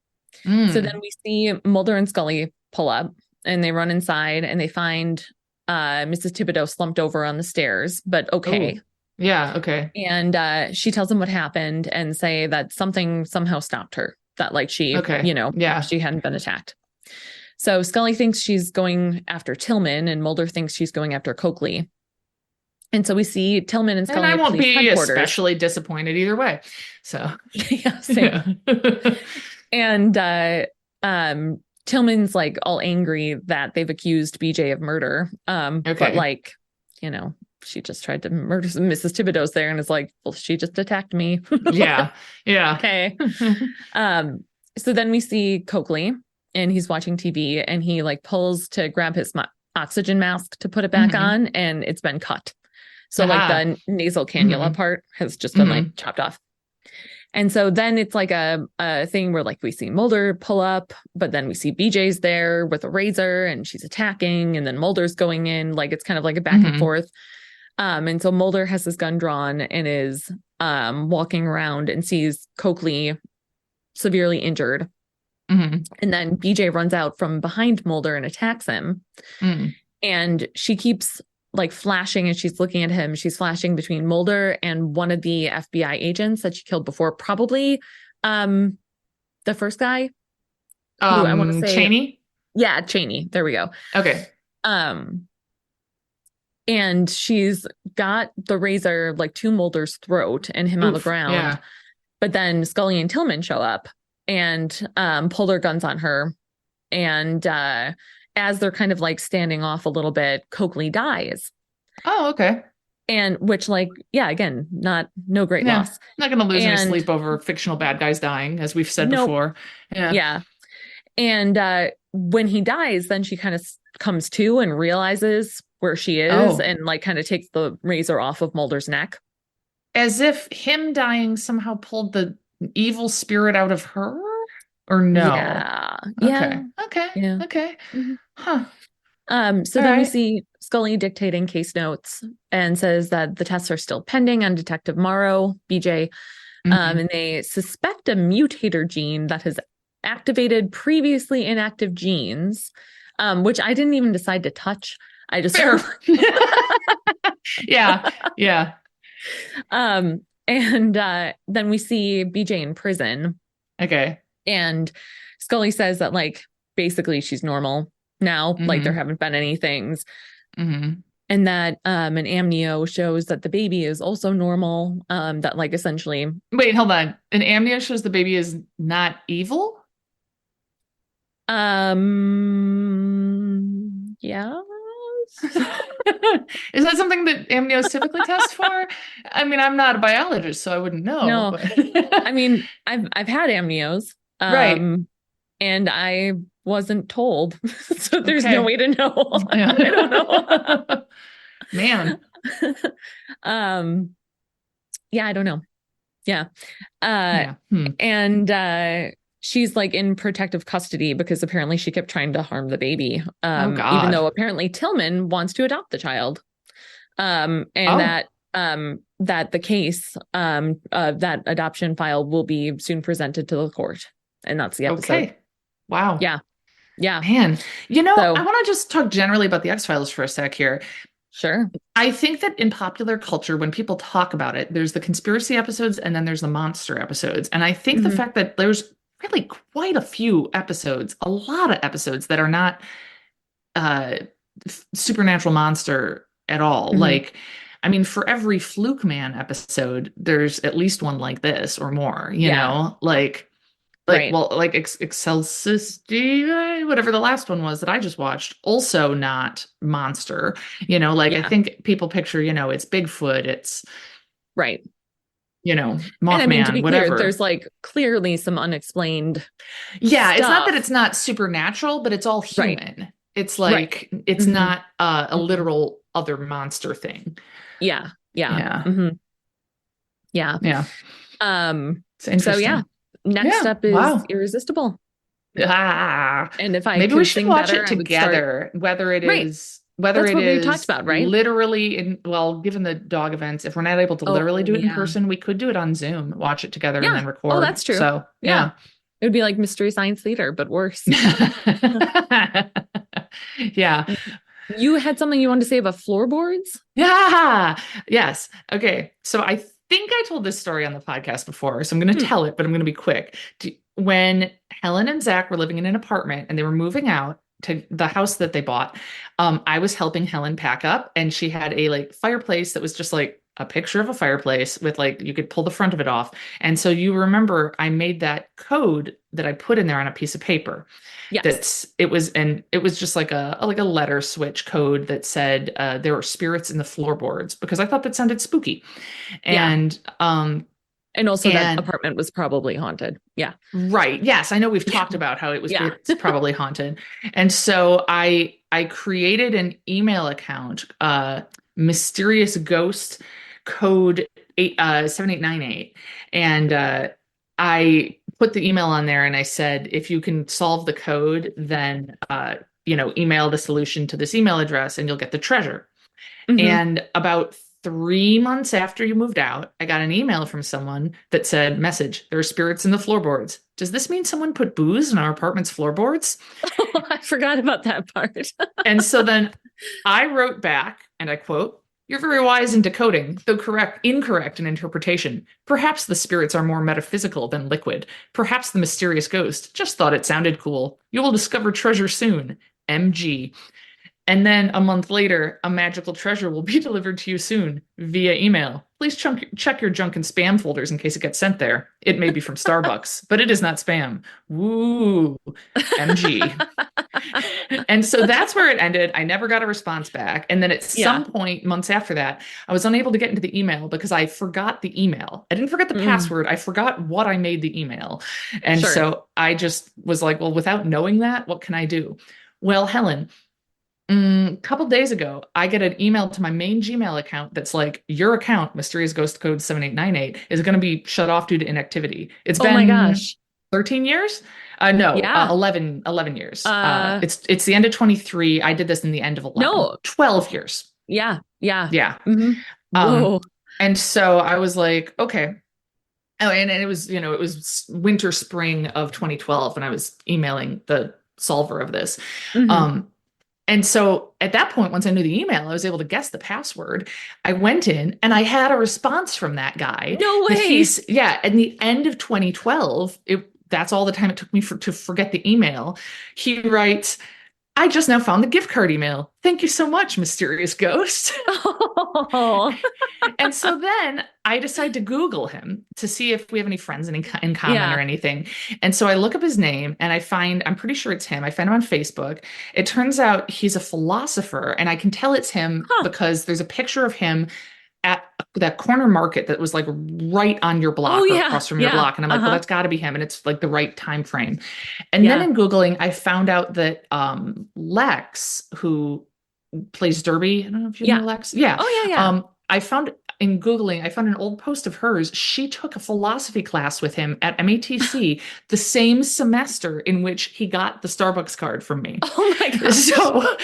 So then we see Mulder and Scully pull up and they run inside and they find Mrs. Thibodeau slumped over on the stairs, but okay. Yeah. Okay. And she tells him what happened and say that something somehow stopped her, that like she, Okay. Yeah. she hadn't been attacked. So Scully thinks she's going after Tillman and Mulder thinks she's going after Coakley. And so we see Tillman and Scully And I at won't police be headquarters. especially disappointed either way. So Yeah, same. yeah. And Tillman's like all angry that they've accused BJ of murder. Okay. But like, she just tried to murder Mrs. Thibodeau's there and is like, well, she just attacked me. Yeah. Yeah. Okay. So then we see Coakley and he's watching TV and he like pulls to grab his oxygen mask to put it back on and it's been cut. So like the nasal cannula part has just been like chopped off. And so then it's like a thing where like we see Mulder pull up, but then we see BJ's there with a razor and she's attacking and then Mulder's going in. Like it's kind of like a back and forth. And so Mulder has his gun drawn and is walking around and sees Coakley severely injured. And then BJ runs out from behind Mulder and attacks him. And she keeps like flashing and she's looking at him. She's flashing between Mulder and one of the FBI agents that she killed before, probably the first guy. Who I want to say Cheney. Yeah, Cheney. There we go. Okay. And she's got the razor like to Mulder's throat and him on the ground. Yeah. But then Scully and Tillman show up and pull their guns on her. And as they're kind of like standing off a little bit, Coakley dies. Oh, okay. And which like, yeah, again, no great loss. Not going to lose any sleep over fictional bad guys dying, as we've said before. Yeah. Yeah. And when he dies, then she kind of comes to and realizes where she is and like kind of takes the razor off of Mulder's neck. As if him dying somehow pulled the evil spirit out of her? Or no? Yeah. Okay. Yeah. Okay. Huh. So then we see Scully dictating case notes and says that the tests are still pending on Detective Morrow, BJ, and they suspect a mutator gene that has activated previously inactive genes, which I didn't even decide to touch. I just Yeah. And then we see BJ in prison. Okay. And Scully says that like basically she's normal now, like there haven't been any things. And that an amnio shows that the baby is also normal. That like essentially. Wait, hold on. An amnio shows the baby is not evil? Yeah. Is that something that amnios typically test for? I mean, I'm not a biologist, so I wouldn't know. No, but... I mean, I've had amnios, right, and I wasn't told, so there's no way to know. I don't know, man. Yeah, I don't know. Yeah, and she's like in protective custody because apparently she kept trying to harm the baby. Even though apparently Tillman wants to adopt the child. That the case, that adoption file will be soon presented to the court. And that's the episode. Okay. Wow. Yeah. Man, I want to just talk generally about the X-Files for a sec here. Sure. I think that in popular culture, when people talk about it, there's the conspiracy episodes and then there's the monster episodes. And I think the fact that there's really quite a few episodes, a lot of episodes that are not supernatural monster at all. Like, I mean, for every Fluke Man episode, there's at least one like this or more, you know, like, well, like Excelsis, whatever the last one was that I just watched, also not monster, I think people picture, it's Bigfoot, it's right. Mothman, and I mean, to be whatever. Clear, there's like clearly some unexplained. Yeah. Stuff. It's not that it's not supernatural, but it's all human. Right. It's like, it's not a literal other monster thing. Yeah. Yeah. Yeah. So yeah. Next up is Irresistible. And if I maybe we should watch better, it together, whether it is we talked about, right? Literally given the dog events, if we're not able to literally do it in person, we could do it on Zoom, watch it together and then record. Oh, that's true. So yeah. It would be like Mystery Science Theater, but worse. Yeah. You had something you wanted to say about floorboards? Yeah. Yes. Okay. So I think I told this story on the podcast before, so I'm going to tell it, but I'm going to be quick. When Helen and Zach were living in an apartment and they were moving out to the house that they bought, I was helping Helen pack up, and she had a like fireplace that was just like a picture of a fireplace with like you could pull the front of it off. And so you remember I made that code that I put in there on a piece of paper. Yes. It was just like a letter switch code that said there were spirits in the floorboards because I thought that sounded spooky. And And also that and apartment was probably haunted. Yeah. right. Yes, I know we've talked about how it's probably haunted. And so I created an email account, mysterious ghost code 7898. And I put the email on there and I said, if you can solve the code, then email the solution to this email address and you'll get the treasure. Mhm. And about 3 months after you moved out, I got an email from someone that said, message, there are spirits in the floorboards. Does this mean someone put booze in our apartment's floorboards? I forgot about that part. And so then I wrote back, and I quote, you're very wise in decoding, though incorrect in interpretation. Perhaps the spirits are more metaphysical than liquid. Perhaps the mysterious ghost just thought it sounded cool. You will discover treasure soon. MG. And then a month later, a magical treasure will be delivered to you soon via email. Please check your junk and spam folders in case it gets sent there. It may be from Starbucks, but it is not spam. Woo, MG. And so that's where it ended. I never got a response back. And then at some point, months after that, I was unable to get into the email because I forgot the email. I didn't forget the password. I forgot what I made the email. And so I just was like, well, without knowing that, what can I do? Well, Helen, a couple days ago, I get an email to my main Gmail account that's like, your account, Mysterious Ghost Code 7898, is going to be shut off due to inactivity. It's been my gosh. 13 years? No, 11 years. It's the end of 23. I did this in the end of 11. No. 12 years. Yeah. Mm-hmm. Whoa. And so I was like, okay. Oh, and it was, it was winter, spring of 2012, and I was emailing the solver of this. And so at that point, once I knew the email, I was able to guess the password. I went in and I had a response from that guy. No way. At the end of 2012, that's all the time it took me to forget the email. He writes, I just now found the gift card email. Thank you so much, mysterious ghost. Oh. And so then I decide to Google him to see if we have any friends in common or anything. And so I look up his name and I'm pretty sure it's him. I find him on Facebook. It turns out he's a philosopher, and I can tell it's him because there's a picture of him at that corner market that was like right on your block or across from your block. And I'm like, well, that's got to be him. And it's like the right time frame. And then in Googling, I found out that Lex, who plays Derby, I don't know if you know Lex. Yeah. Oh, yeah. I found an old post of hers. She took a philosophy class with him at MATC the same semester in which he got the Starbucks card from me. Oh my gosh. So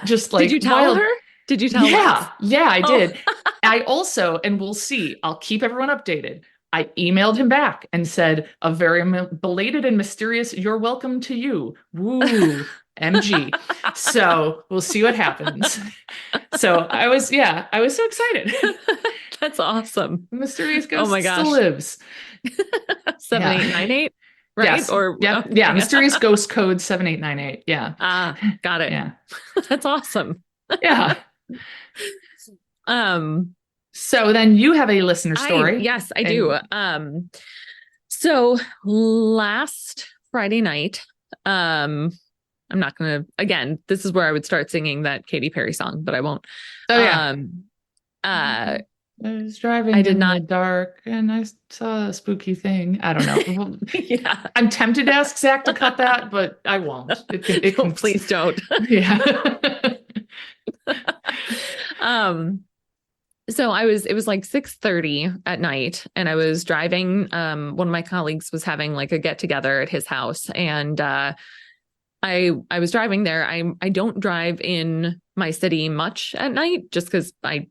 just like, did you tell her? Did you tell Lex? Yeah, I did. I also, and we'll see, I'll keep everyone updated. I emailed him back and said, a very belated and mysterious, you're welcome to you. Woo, MG. So we'll see what happens. So I was so excited. That's awesome. Mysterious ghost still lives. 7898, right? Yes. Mysterious ghost code 7898. Yeah. Got it. Yeah. That's awesome. Yeah. So then you have a listener story. Yes, I do. So last Friday night, I'm not going to, again, this is where I would start singing that Katy Perry song, but I won't. Oh, yeah. I was driving the dark and I saw a spooky thing. I don't know. Yeah. I'm tempted to ask Zach to cut that, but I won't. Please don't. Yeah. So it was like 6:30 at night, and I was driving. One of my colleagues was having like a get together at his house, and I was driving there. I don't drive in my city much at night just because I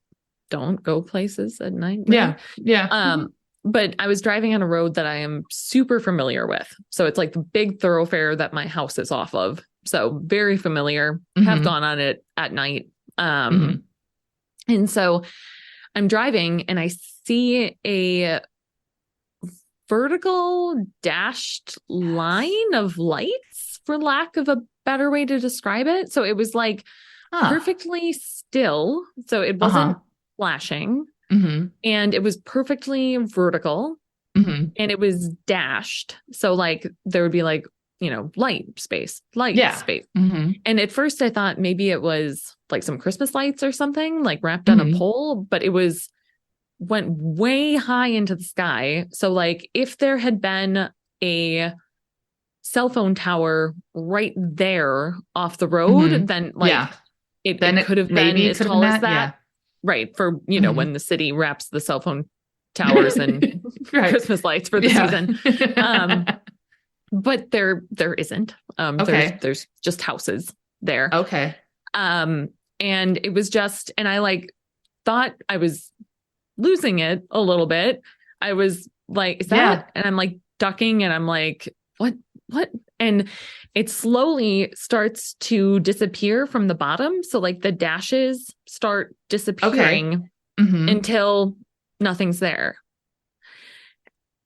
don't go places at night. Really. Yeah. But I was driving on a road that I am super familiar with. So it's like the big thoroughfare that my house is off of. So very familiar, have gone on it at night. And so I'm driving and I see a vertical dashed line of lights, for lack of a better way to describe it. So it was like perfectly still. So it wasn't flashing, and it was perfectly vertical, and it was dashed. So like there would be like, you know, light space. And at first I thought maybe it was like some Christmas lights or something, like wrapped on a pole, but it went way high into the sky. So like if there had been a cell phone tower right there off the road, then like it could have been as tall as that. Yeah. Right. For, you know, when the city wraps the cell phone towers and Christmas lights for the season. But there isn't. There's just houses there. Okay. And it was just, and I like thought I was losing it a little bit. I was like, is that? And I'm like ducking and I'm like, what? And it slowly starts to disappear from the bottom. So like the dashes start disappearing until nothing's there.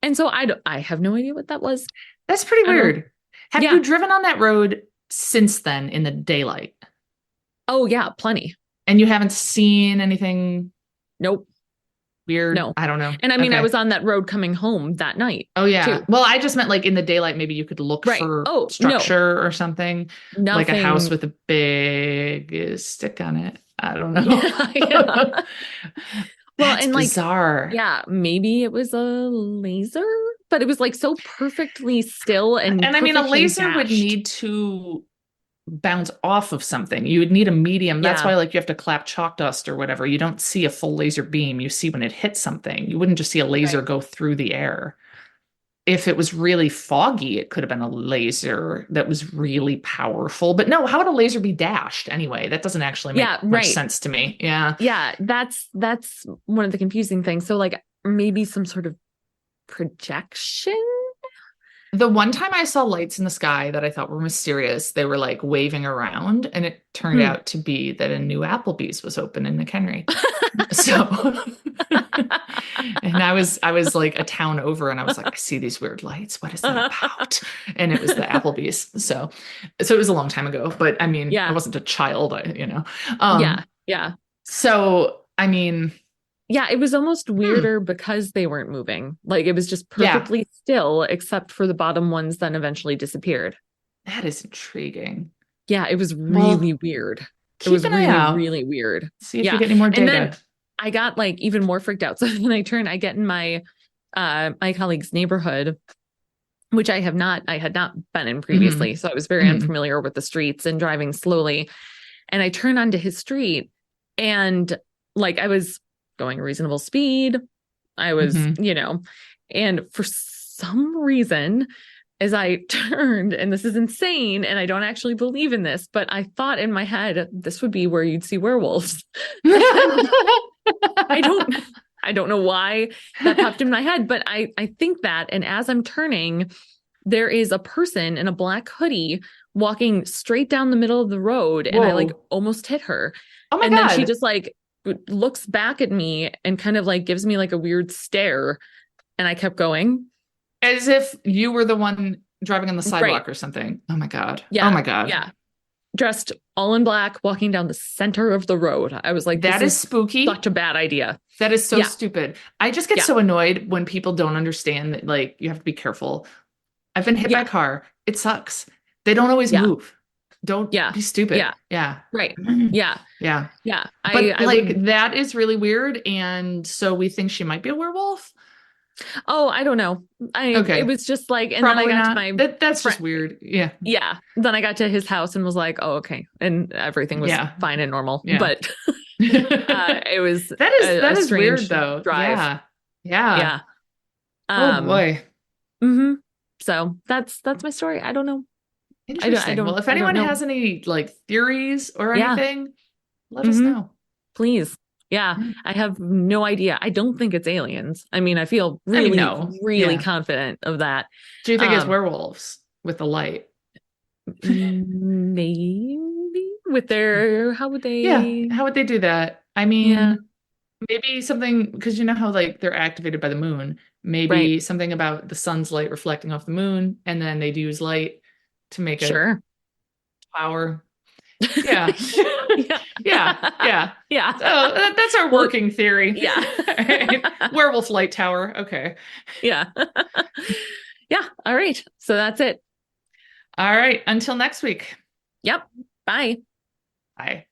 And so I have no idea what that was. That's pretty weird. Have you driven on that road since then in the daylight? Oh, yeah, plenty. And you haven't seen anything? Nope. Weird? No. I don't know. And I mean, I was on that road coming home that night. Oh, yeah. Too. Well, I just meant like in the daylight, maybe you could look for structure or something. Nothing. Like a house with a big stick on it. I don't know. Well, That's and like, bizarre. Yeah, maybe it was a laser, but it was like so perfectly still and I mean, a laser dashed. would need to bounce off of something. You would need a medium. That's why like you have to clap chalk dust or whatever. You don't see a full laser beam. You see when it hits something. You wouldn't just see a laser go through the air. If it was really foggy, it could have been a laser that was really powerful. But no, how would a laser be dashed anyway? That doesn't actually make much sense to me. Yeah. Yeah, that's one of the confusing things. So like maybe some sort of projection? The one time I saw lights in the sky that I thought were mysterious, they were like waving around, and it turned out to be that a new Applebee's was open in McHenry. And I was like a town over, and I was like, I see these weird lights. What is that about? And it was the Applebee's. So it was a long time ago, but I mean, I wasn't a child, Yeah. So, I mean, yeah, it was almost weirder because they weren't moving. Like it was just perfectly still, except for the bottom ones then eventually disappeared. That is intriguing. Yeah, it was really weird. It was really weird. See if you get any more data. And then I got like even more freaked out. So then I get in my my colleague's neighborhood, which I had not been in previously. So I was very unfamiliar with the streets and driving slowly. And I turn onto his street, and like I was going reasonable speed. I was, and for some reason, as I turned, and this is insane, and I don't actually believe in this, but I thought in my head, this would be where you'd see werewolves. I don't know why that popped in my head, but I think that, and as I'm turning, there is a person in a black hoodie walking straight down the middle of the road. Whoa. And I like almost hit her. Oh my God. God. Then she just like looks back at me and kind of like gives me like a weird stare. And I kept going. As if you were the one driving on the sidewalk or something. Oh my God. Yeah. Oh my God. Yeah. Dressed all in black, walking down the center of the road. I was like, that is spooky. Such a bad idea. That is so stupid. I just get so annoyed when people don't understand that, like, you have to be careful. I've been hit by a car. It sucks. They don't always move. Don't be stupid. Yeah. Right. Yeah. Yeah. Yeah. But that is really weird. And so we think she might be a werewolf. Oh, I don't know. It was just like, and Probably then I got not. to my that's just weird. Yeah. Yeah. Then I got to his house and was like, oh, okay. And everything was fine and normal. Yeah. But it was that is weird strange though. Drive. Yeah. Oh boy. Mm-hmm. So that's my story. I don't know. Interesting. Well, if anyone has any like theories or anything, let us know. Please. Yeah. I have no idea. I don't think it's aliens. I mean, I feel really confident of that. Do you think it's werewolves with the light? Maybe with their, how would Yeah, they? how would they do that? I Yeah, mean, maybe something because you know how like they're activated by the moon. right. Maybe something about the sun's light reflecting off the moon, and then they'd use light to make a Sure. tower. Yeah, Yeah. yeah, yeah. Yeah. So that's our Well, working theory. yeah. Werewolf light tower. Okay. Yeah. Yeah. All right. So that's it. All right. Until next week. Yep. Bye. Bye.